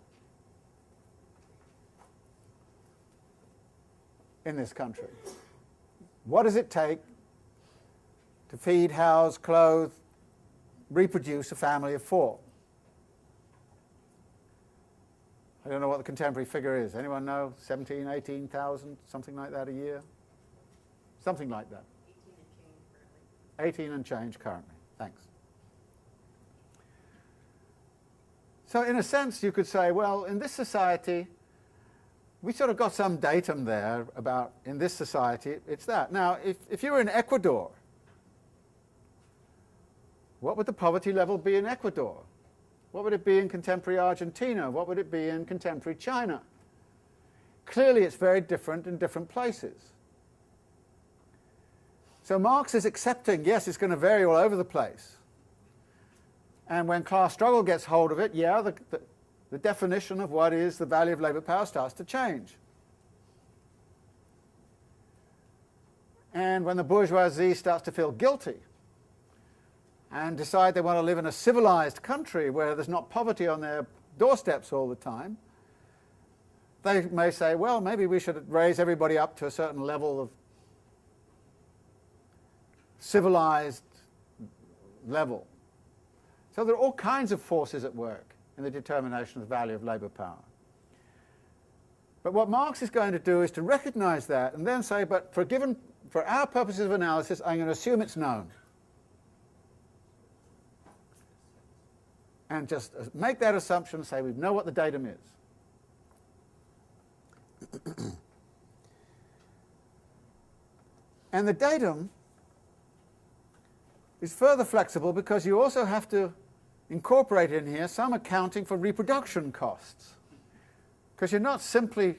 in this country. What does it take to feed, house, clothe, reproduce a family of 4? I don't know what the contemporary figure is. Anyone know? 17, 18,000, something like that a year? Something like that. 18 and change currently. Thanks. So in a sense you could say, well, in this society we sort of got some datum there about, in this society, it's that. Now, if you were in Ecuador, what would the poverty level be in Ecuador? What would it be in contemporary Argentina? What would it be in contemporary China? Clearly, it's very different in different places. So Marx is accepting, yes, it's going to vary all over the place. And when class struggle gets hold of it, yeah, the definition of what is the value of labour power starts to change. And when the bourgeoisie starts to feel guilty and decide they want to live in a civilized country where there's not poverty on their doorsteps all the time, they may say, well, maybe we should raise everybody up to a certain level of civilized level. So there are all kinds of forces at work in the determination of the value of labour power. But what Marx is going to do is to recognize that and then say, but for our purposes of analysis, I'm going to assume it's known. And just make that assumption and say we know what the datum is. And the datum is further flexible because you also have to incorporate in here some accounting for reproduction costs. Because you're not simply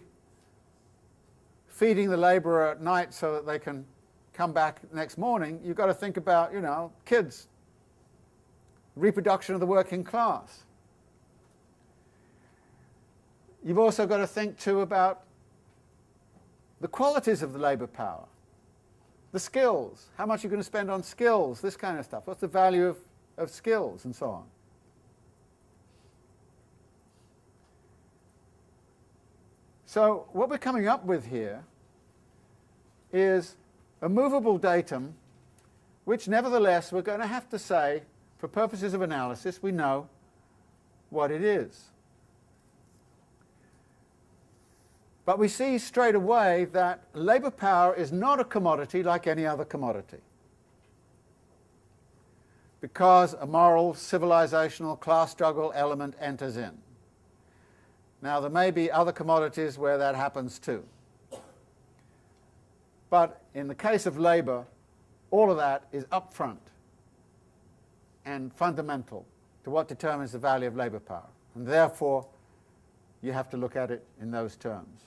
feeding the labourer at night so that they can come back next morning. You've got to think about, you know, kids, reproduction of the working class. You've also got to think too about the qualities of the labour power, the skills, how much you're going to spend on skills, this kind of stuff. What's the value of skills and so on. So what we're coming up with here is a movable datum which nevertheless we're going to have to say, for purposes of analysis, we know what it is. But we see straight away that labour power is not a commodity like any other commodity, because a moral, civilizational, class struggle element enters in. Now, there may be other commodities where that happens too. But in the case of labour, all of that is upfront and fundamental to what determines the value of labour power. And therefore, you have to look at it in those terms.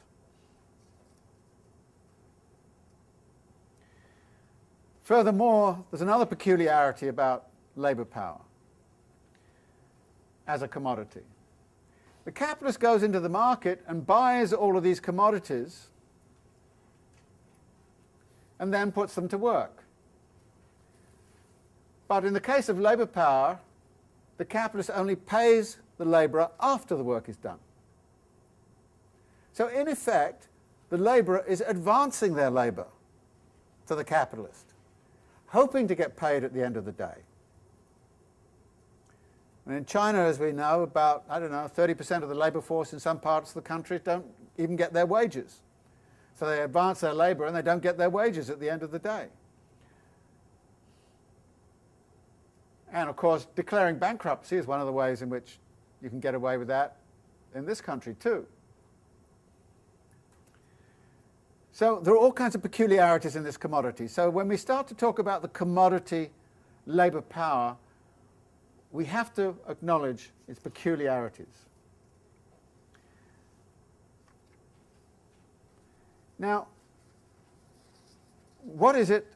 Furthermore, there's another peculiarity about labour power as a commodity. The capitalist goes into the market and buys all of these commodities and then puts them to work. But in the case of labour power, the capitalist only pays the labourer after the work is done. So in effect, the labourer is advancing their labour to the capitalist, hoping to get paid at the end of the day. And in China, as we know, about, 30% of the labour force in some parts of the country don't even get their wages. So they advance their labour and they don't get their wages at the end of the day. And of course, declaring bankruptcy is one of the ways in which you can get away with that in this country too. So there are all kinds of peculiarities in this commodity. So when we start to talk about the commodity labour power, we have to acknowledge its peculiarities. Now, what is it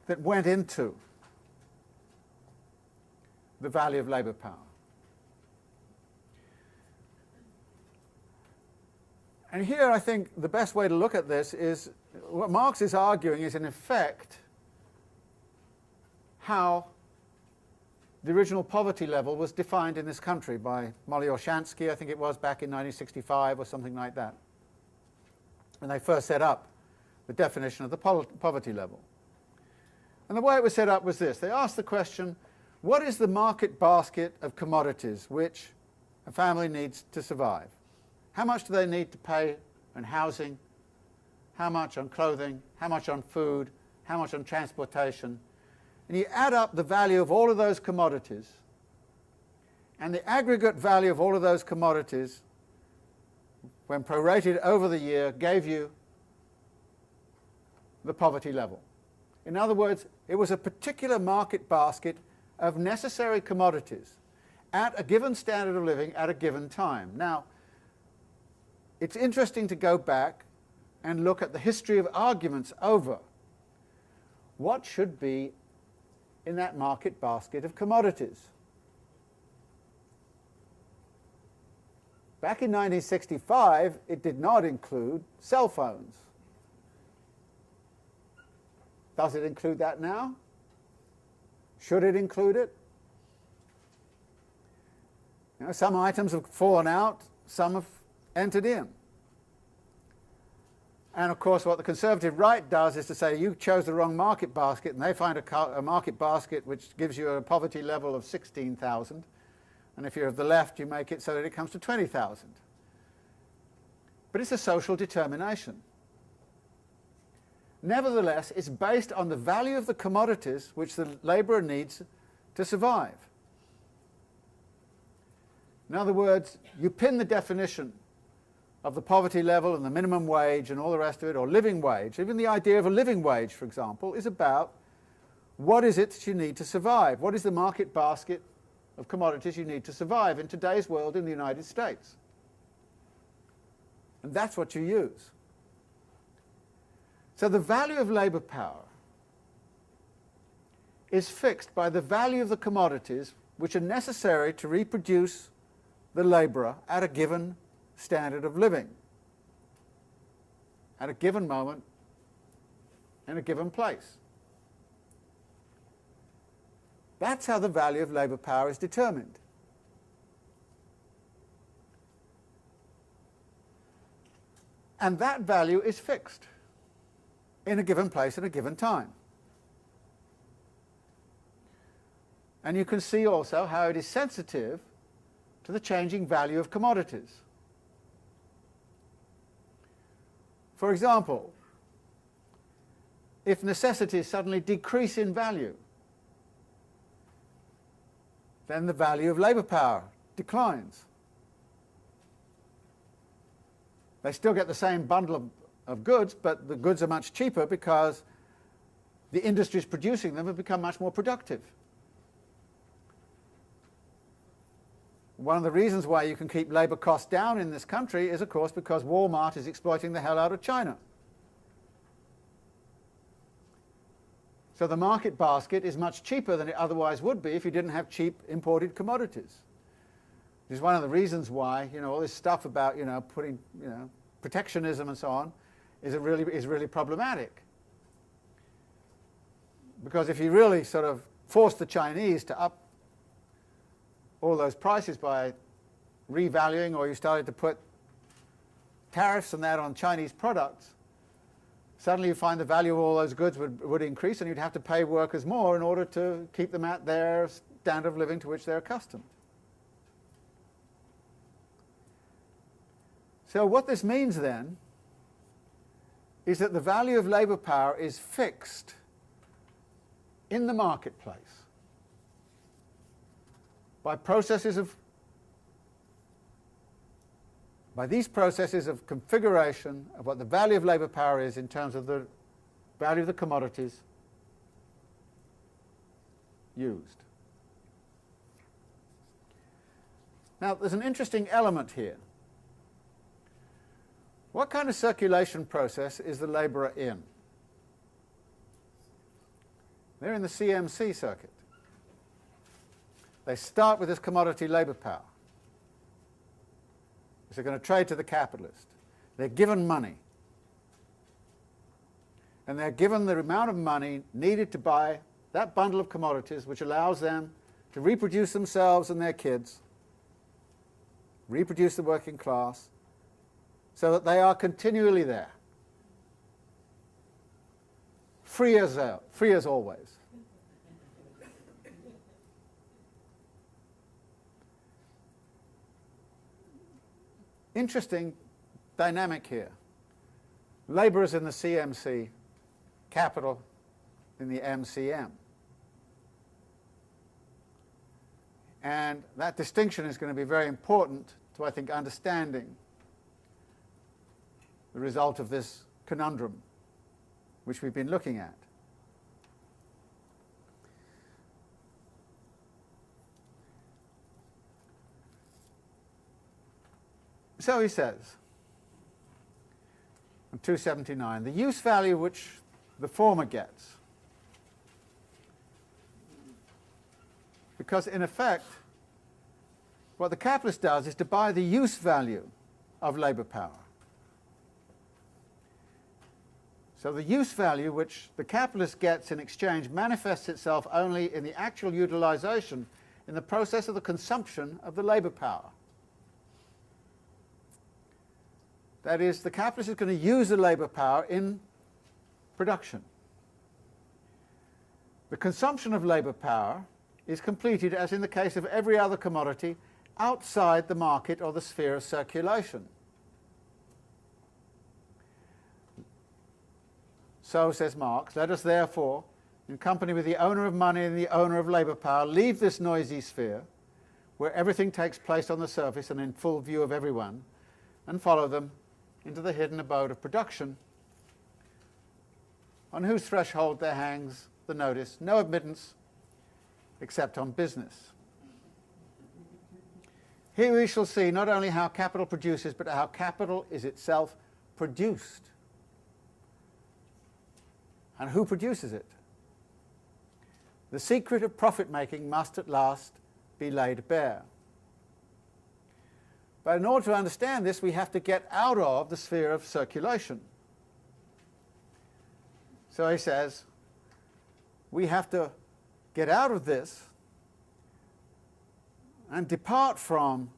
that went into the value of labour power? And here I think the best way to look at this is what Marx is arguing is in effect how the original poverty level was defined in this country by Molly Orshansky, I think it was back in 1965 or something like that, when they first set up the definition of the poverty level. And the way it was set up was this. They asked the question, what is the market basket of commodities which a family needs to survive? How much do they need to pay on housing? How much on clothing? How much on food? How much on transportation? And you add up the value of all of those commodities, and the aggregate value of all of those commodities when prorated over the year, gave you the poverty level. In other words, it was a particular market basket of necessary commodities at a given standard of living at a given time. Now, it's interesting to go back and look at the history of arguments over what should be in that market basket of commodities. Back in 1965, it did not include cell phones. Does it include that now? Should it include it? You know, some items have fallen out, some have entered in. And of course what the conservative right does is to say you chose the wrong market basket, and they find a market basket which gives you a poverty level of 16,000, and if you're of the left you make it so that it comes to 20,000. But it's a social determination. Nevertheless, it's based on the value of the commodities which the labourer needs to survive. In other words, you pin the definition of the poverty level and the minimum wage and all the rest of it, or living wage. Even the idea of a living wage, for example, is about what is it that you need to survive? What is the market basket of commodities you need to survive in today's world in the United States? And that's what you use. So the value of labour power is fixed by the value of the commodities which are necessary to reproduce the labourer at a given standard of living, at a given moment, in a given place. That's how the value of labour power is determined. And that value is fixed in a given place at a given time. And you can see also how it is sensitive to the changing value of commodities. For example, if necessities suddenly decrease in value, then the value of labour power declines. They still get the same bundle of goods, but the goods are much cheaper because the industries producing them have become much more productive. One of the reasons why you can keep labour costs down in this country is, of course, because Walmart is exploiting the hell out of China. So the market basket is much cheaper than it otherwise would be if you didn't have cheap imported commodities. This is one of the reasons why, you know, all this stuff about, you know, putting, you know, protectionism and so on is really problematic. Because if you really sort of force the Chinese to up all those prices by revaluing, or you started to put tariffs and that on Chinese products, suddenly you find the value of all those goods would increase, and you'd have to pay workers more in order to keep them at their standard of living to which they're accustomed. So what this means then is that the value of labour power is fixed in the marketplace by these processes of configuration of what the value of labour power is in terms of the value of the commodities used. Now, there's an interesting element here. What kind of circulation process is the labourer in? They're in the CMC circuit. They start with this commodity labour power. So they're going to trade to the capitalist. They're given money. And they're given the amount of money needed to buy that bundle of commodities which allows them to reproduce themselves and their kids, reproduce the working class, so that they are continually there. Free as always. Interesting dynamic here. Labourers in the CMC, capital in the MCM. And that distinction is going to be very important to, I think, understanding the result of this conundrum which we've been looking at. So he says, on 279, the use value which the former gets, because in effect what the capitalist does is to buy the use value of labour power. So the use value which the capitalist gets in exchange manifests itself only in the actual utilisation in the process of the consumption of the labour power. That is, the capitalist is going to use the labour power in production. The consumption of labour power is completed, as in the case of every other commodity, outside the market or the sphere of circulation. So, says Marx, let us therefore, in company with the owner of money and the owner of labour power, leave this noisy sphere, where everything takes place on the surface and in full view of everyone, and follow them into the hidden abode of production, on whose threshold there hangs the notice, no admittance except on business. Here we shall see not only how capital produces, but how capital is itself produced. And who produces it? The secret of profit-making must at last be laid bare. But in order to understand this, we have to get out of the sphere of circulation. So he says, we have to get out of this and depart from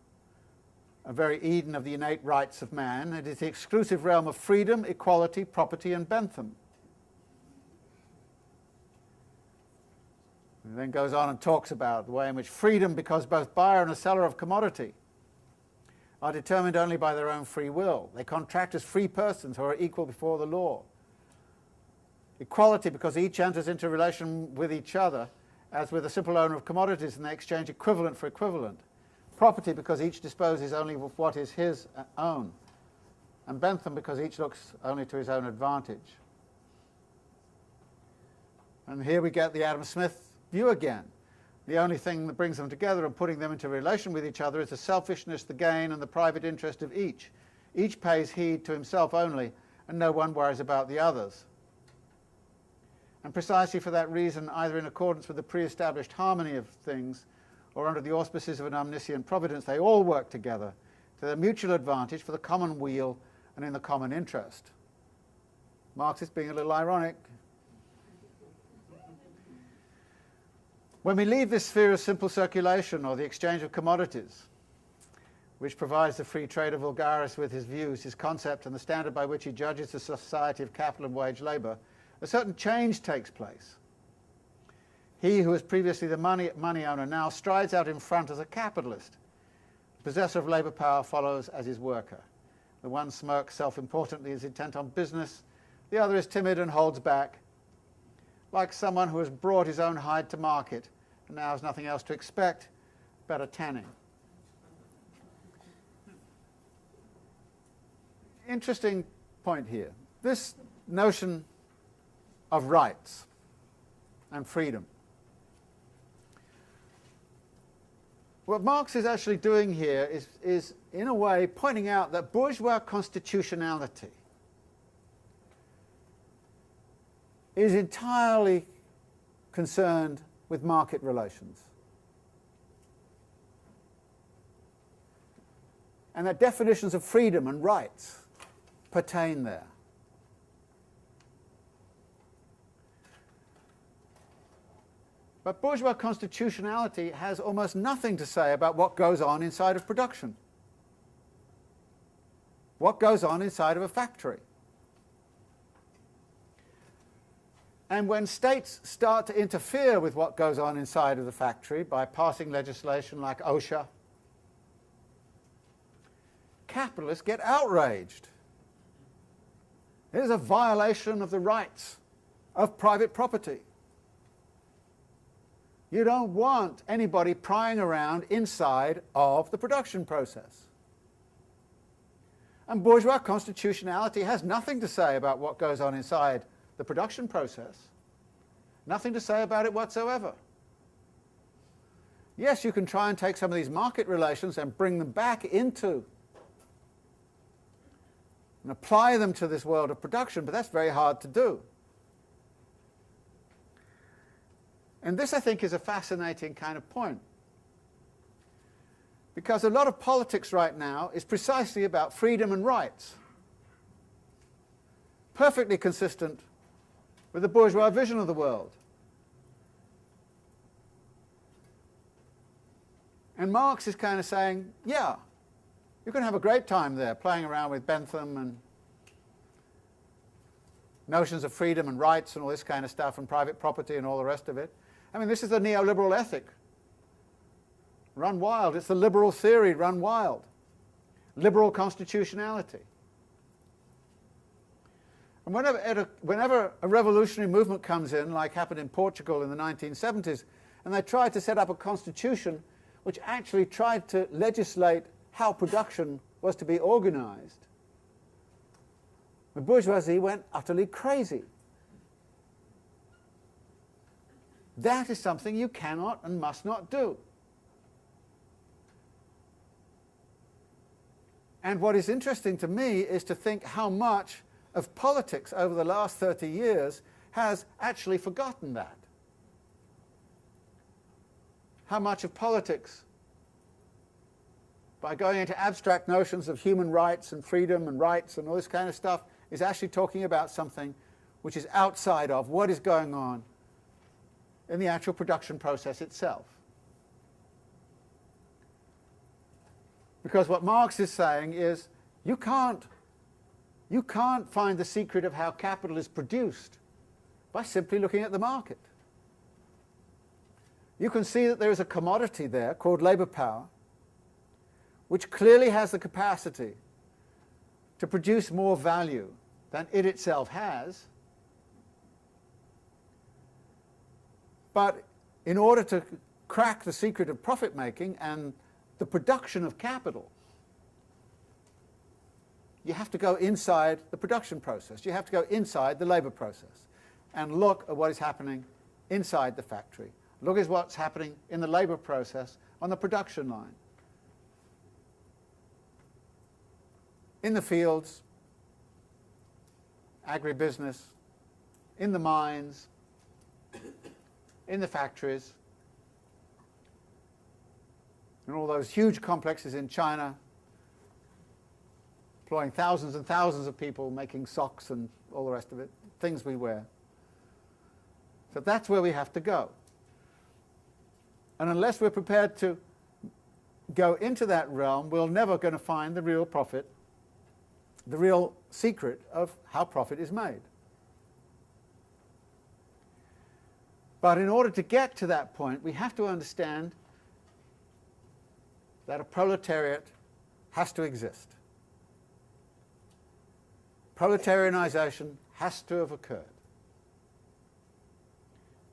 a very Eden of the innate rights of man. It is the exclusive realm of freedom, equality, property, and Bentham. He then goes on and talks about the way in which freedom, because both buyer and a seller of commodity are determined only by their own free will. They contract as free persons who are equal before the law. Equality, because each enters into relation with each other as with a simple owner of commodities, and they exchange equivalent for equivalent. Property, because each disposes only of what is his own. And Bentham, because each looks only to his own advantage. And here we get the Adam Smith view again. The only thing that brings them together and putting them into relation with each other is the selfishness, the gain, and the private interest of each. Each pays heed to himself only, and no one worries about the others. And precisely for that reason, either in accordance with the pre-established harmony of things, or under the auspices of an omniscient providence, they all work together to their mutual advantage for the common weal and in the common interest. Marxist being a little ironic. When we leave this sphere of simple circulation or the exchange of commodities, which provides the free trader vulgaris with his views, his concept, and the standard by which he judges the society of capital and wage labour, a certain change takes place. He who was previously the money owner now strides out in front as a capitalist. The possessor of labour power follows as his worker. The one smirks self-importantly, is intent on business. The other is timid and holds back, like someone who has brought his own hide to market and now has nothing else to expect but a tanning. Interesting point here. This notion of rights and freedom. What Marx is actually doing here is in a way pointing out that bourgeois constitutionality is entirely concerned with market relations. And that definitions of freedom and rights pertain there. But bourgeois constitutionality has almost nothing to say about what goes on inside of production. What goes on inside of a factory. And when states start to interfere with what goes on inside of the factory by passing legislation like OSHA, capitalists get outraged. It is a violation of the rights of private property. You don't want anybody prying around inside of the production process. And bourgeois constitutionality has nothing to say about what goes on inside the production process. Nothing to say about it whatsoever. Yes, you can try and take some of these market relations and bring them back into and apply them to this world of production, but that's very hard to do. And this, I think, is a fascinating kind of point. Because a lot of politics right now is precisely about freedom and rights. Perfectly consistent with the bourgeois vision of the world. And Marx is kind of saying, yeah, you can have a great time there playing around with Bentham and notions of freedom and rights and all this kind of stuff and private property and all the rest of it. I mean, this is the neoliberal ethic run wild. It's the liberal theory run wild. Liberal constitutionality. And whenever a revolutionary movement comes in, like happened in Portugal in the 1970s, and they tried to set up a constitution which actually tried to legislate how production was to be organized, the bourgeoisie went utterly crazy. That is something you cannot and must not do. And what is interesting to me is to think how much of politics over the last 30 years has actually forgotten that. How much of politics, by going into abstract notions of human rights and freedom and rights and all this kind of stuff, is actually talking about something which is outside of what is going on in the actual production process itself. Because what Marx is saying is, you can't find the secret of how capital is produced by simply looking at the market. You can see that there is a commodity there called labour power, which clearly has the capacity to produce more value than it itself has. But in order to crack the secret of profit making and the production of capital, you have to go inside the production process. You have to go inside the labour process and look at what is happening inside the factory. Look at what's happening in the labour process on the production line. In the fields, agribusiness, in the mines, in the factories, in all those huge complexes in China, employing thousands and thousands of people making socks and all the rest of it, things we wear. So that's where we have to go. And unless we're prepared to go into that realm, we're never going to find the real profit, the real secret of how profit is made. But in order to get to that point, we have to understand that a proletariat has to exist. Proletarianization has to have occurred.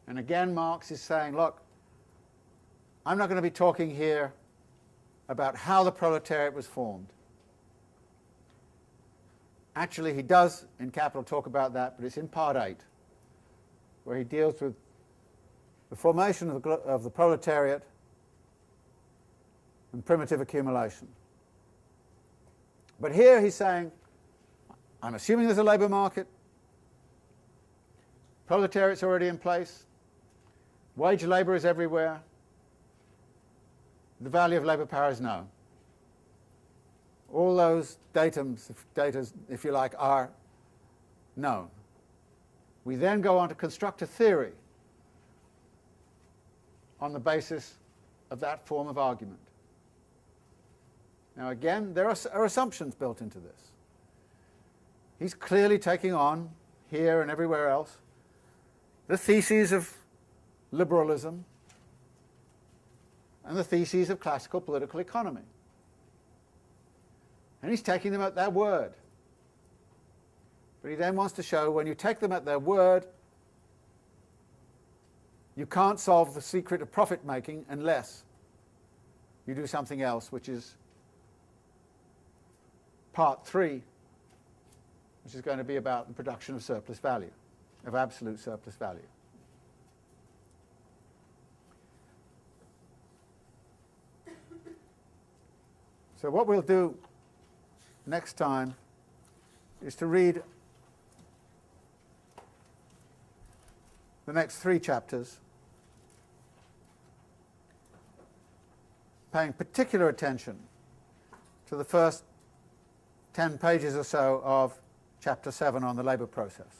And again, Marx is saying, look, I'm not going to be talking here about how the proletariat was formed. Actually, he does in Capital talk about that, but it's in part 8, where he deals with the formation of the proletariat and primitive accumulation. But here he's saying, I'm assuming there's a labour market, proletariat's already in place, wage labour is everywhere, the value of labour power is known. All those datums, if you like, are known. We then go on to construct a theory on the basis of that form of argument. Now again, there are assumptions built into this. He's clearly taking on, here and everywhere else, the theses of liberalism and the theses of classical political economy. And he's taking them at their word. But he then wants to show when you take them at their word, you can't solve the secret of profit making unless you do something else, which is part 3, which is going to be about the production of surplus value, of absolute surplus value. So what we'll do next time is to read the next 3 chapters, paying particular attention to the first 10 pages or so of chapter 7 on the labour process.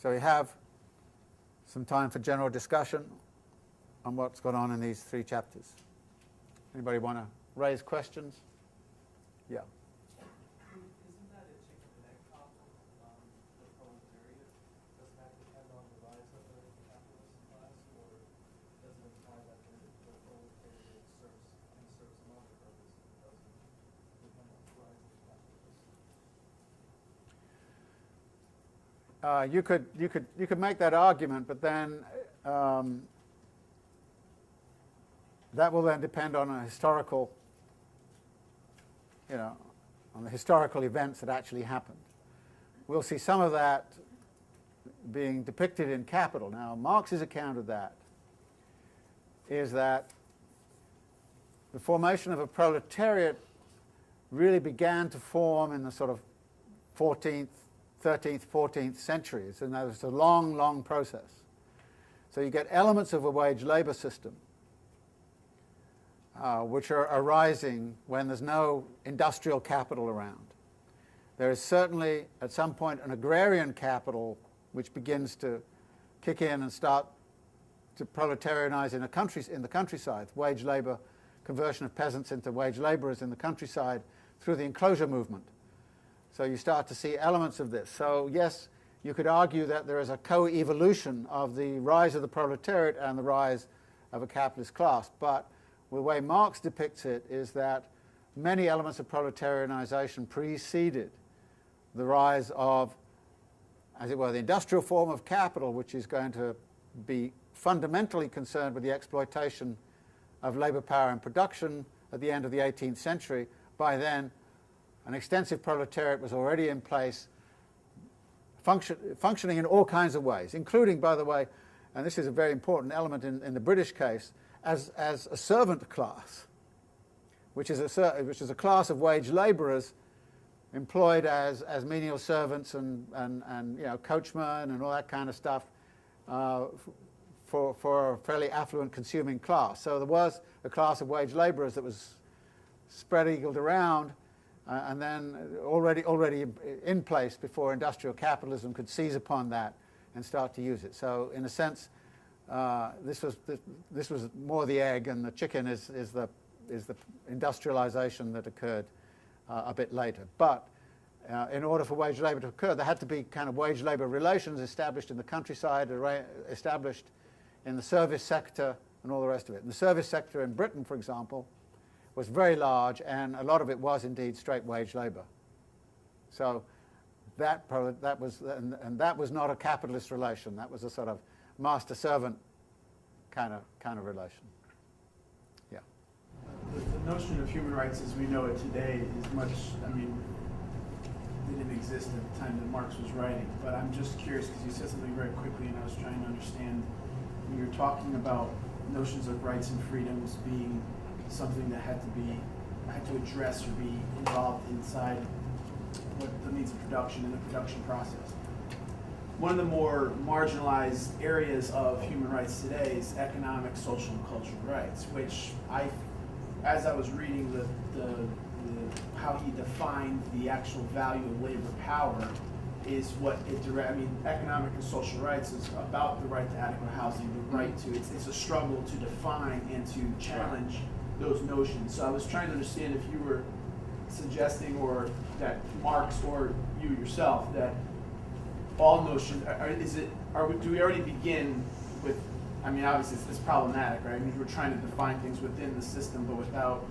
So we have some time for general discussion on what's gone on in these 3 chapters. Anybody want to raise questions? Yeah. Isn't that a chicken and egg problem? The proletariat, does that depend on the rise of the capitalist class, or does it imply that the proletariat serves some other purpose and doesn't depend on the rise of the capitalists? You could make that argument, but then that will then depend on a historical, on the historical events that actually happened. We'll see some of that being depicted in Capital. Now, Marx's account of that is that the formation of a proletariat really began to form in the sort of 14th, 13th, 14th centuries, and that was a long, long process. So you get elements of a wage labour system which are arising when there's no industrial capital around. There is certainly, at some point, an agrarian capital which begins to kick in and start to proletarianize in the countryside, wage labour, conversion of peasants into wage labourers in the countryside through the enclosure movement. So you start to see elements of this. So yes, you could argue that there is a co-evolution of the rise of the proletariat and the rise of a capitalist class, but the way Marx depicts it is that many elements of proletarianization preceded the rise of, as it were, the industrial form of capital, which is going to be fundamentally concerned with the exploitation of labour power and production at the end of the 18th century. By then, an extensive proletariat was already in place, functioning in all kinds of ways, including, by the way, and this is a very important element in the British case, as a servant class, which is a class of wage labourers employed as menial servants and coachmen and all that kind of stuff for a fairly affluent consuming class. So there was a class of wage labourers that was spread-eagled around and then already in place before industrial capitalism could seize upon that and start to use it. So in a sense, this was more the egg, and the chicken is the industrialization that occurred a bit later. But in order for wage labour to occur, there had to be kind of wage labour relations established in the countryside, established in the service sector, and all the rest of it. And the service sector in Britain, for example, was very large, and a lot of it was indeed straight wage labour. So that was not a capitalist relation. That was a sort of master-servant kind of relation. Yeah. The notion of human rights as we know it today is much, didn't exist at the time that Marx was writing. But I'm just curious because you said something very quickly, and I was trying to understand when you're talking about notions of rights and freedoms being something that had to address or be involved inside what the means of production and the production process. One of the more marginalized areas of human rights today is economic, social, and cultural rights, which as I was reading how he defined the actual value of labor power, is what economic and social rights is about the right to adequate housing, the right to, it's a struggle to define and to challenge those notions. So I was trying to understand if you were suggesting, or that Marx or you yourself, that all notions, do we already begin with, obviously it's problematic, right? We're trying to define things within the system, but without,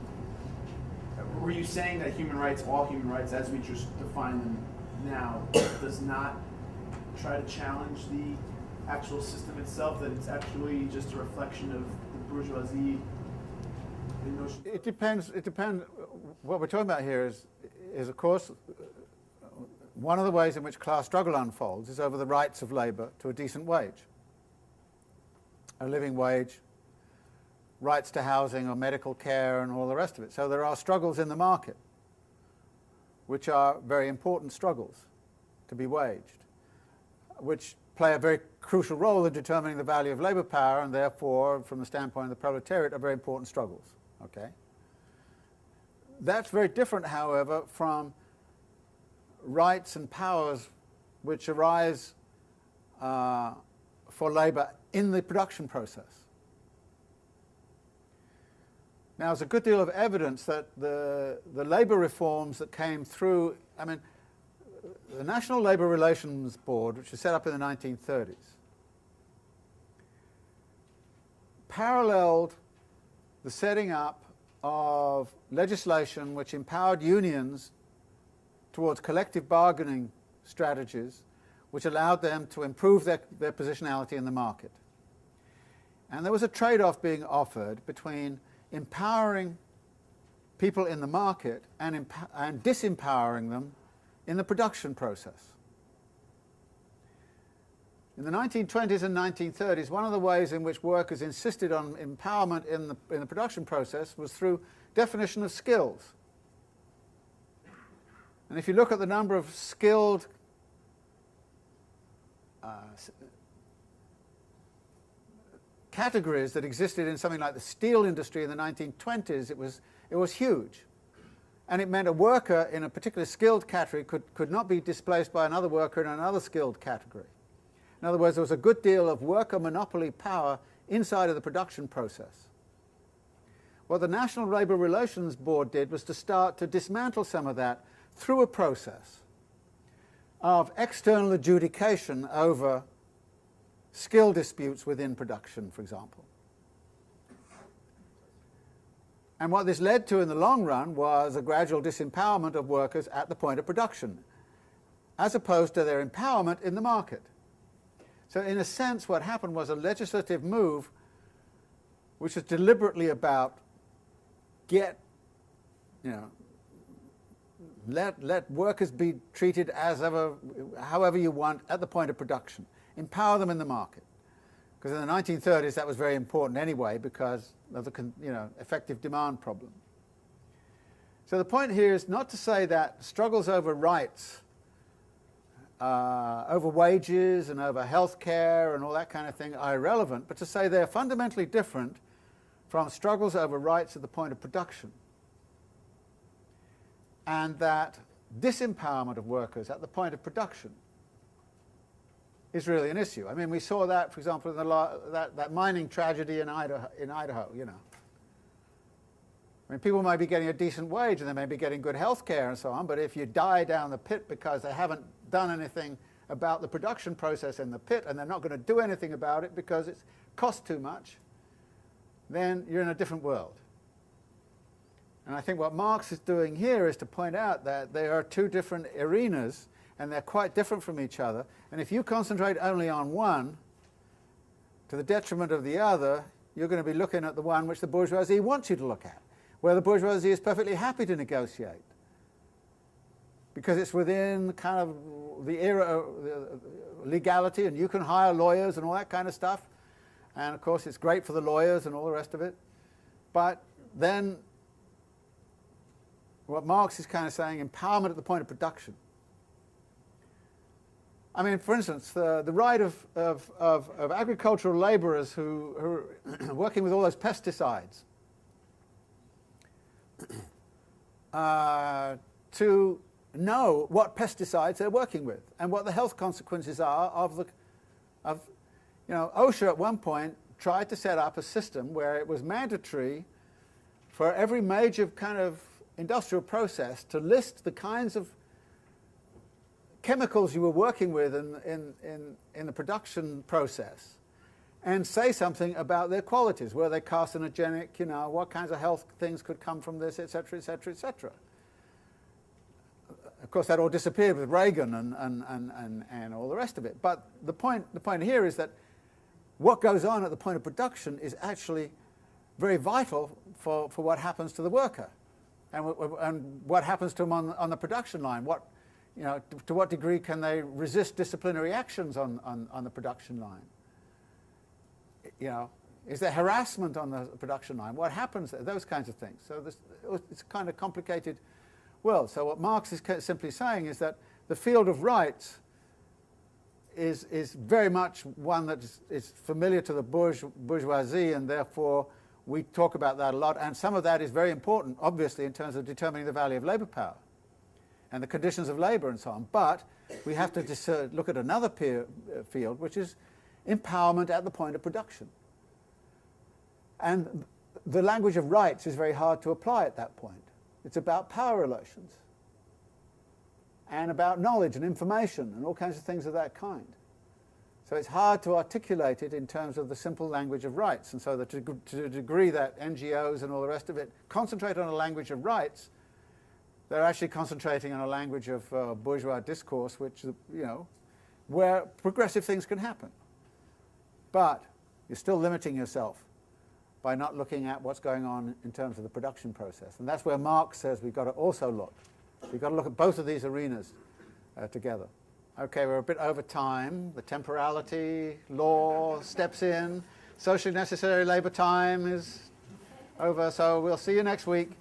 were you saying that human rights, all human rights as we just define them now, does not try to challenge the actual system itself, that it's actually just a reflection of the bourgeoisie the notion? It depends. It depends. What we're talking about here is of course, one of the ways in which class struggle unfolds is over the rights of labour to a decent wage, a living wage, rights to housing or medical care and all the rest of it. So there are struggles in the market, which are very important struggles to be waged, which play a very crucial role in determining the value of labour power, and therefore, from the standpoint of the proletariat, are very important struggles. Okay? That's very different, however, from rights and powers which arise for labour in the production process. Now, there's a good deal of evidence that the labour reforms that came through, I mean, the National Labour Relations Board, which was set up in the 1930s, paralleled the setting up of legislation which empowered unions towards collective bargaining strategies which allowed them to improve their positionality in the market. And there was a trade-off being offered between empowering people in the market and disempowering them in the production process. In the 1920s and 1930s, one of the ways in which workers insisted on empowerment in the production process was through definition of skills. And if you look at the number of skilled categories that existed in something like the steel industry in the 1920s, it was huge. And it meant a worker in a particular skilled category could not be displaced by another worker in another skilled category. In other words, there was a good deal of worker monopoly power inside of the production process. What the National Labour Relations Board did was to start to dismantle some of that through a process of external adjudication over skill disputes within production, for example. And what this led to in the long run was a gradual disempowerment of workers at the point of production, as opposed to their empowerment in the market. So in a sense, what happened was a legislative move which was deliberately about let workers be treated as however you want at the point of production. Empower them in the market. Because in the 1930s that was very important anyway because of the effective demand problem. So the point here is not to say that struggles over rights, over wages and over health care and all that kind of thing are irrelevant, but to say they're fundamentally different from struggles over rights at the point of production. And that disempowerment of workers at the point of production is really an issue. I mean, we saw that, for example, in that mining tragedy in Idaho, I mean, people might be getting a decent wage and they may be getting good health care and so on, but if you die down the pit because they haven't done anything about the production process in the pit and they're not going to do anything about it because it costs too much, then you're in a different world. And I think what Marx is doing here is to point out that there are two different arenas and they're quite different from each other. And if you concentrate only on one, to the detriment of the other, you're going to be looking at the one which the bourgeoisie wants you to look at, where the bourgeoisie is perfectly happy to negotiate, because it's within kind of the era of legality, and you can hire lawyers and all that kind of stuff. And of course, it's great for the lawyers and all the rest of it. But then, what Marx is kind of saying, empowerment at the point of production. I mean, for instance, the right of agricultural labourers who are working with all those pesticides to know what pesticides they're working with and what the health consequences are of OSHA at one point tried to set up a system where it was mandatory for every major kind of industrial process to list the kinds of chemicals you were working with in the production process and say something about their qualities. Were they carcinogenic? What kinds of health things could come from this, etc., etc., etc. Of course, that all disappeared with Reagan and all the rest of it. But the point here is that what goes on at the point of production is actually very vital for what happens to the worker and what happens to them on the production line. To what degree can they resist disciplinary actions on the production line? Is there harassment on the production line? What happens there? Those kinds of things. So it's a kind of complicated world. So what Marx is simply saying is that the field of rights is very much one that is familiar to the bourgeoisie, and therefore we talk about that a lot. And some of that is very important, obviously, in terms of determining the value of labour power and the conditions of labour and so on. But we have to look at another field, which is empowerment at the point of production. And the language of rights is very hard to apply at that point. It's about power relations and about knowledge and information and all kinds of things of that kind. So it's hard to articulate it in terms of the simple language of rights. And so to the degree that NGOs and all the rest of it concentrate on a language of rights, they're actually concentrating on a language of bourgeois discourse, which, where progressive things can happen. But you're still limiting yourself by not looking at what's going on in terms of the production process. And that's where Marx says we've got to also look. We've got to look at both of these arenas together. Okay, we're a bit over time. The temporality law steps in. Socially necessary labour time is over, so we'll see you next week.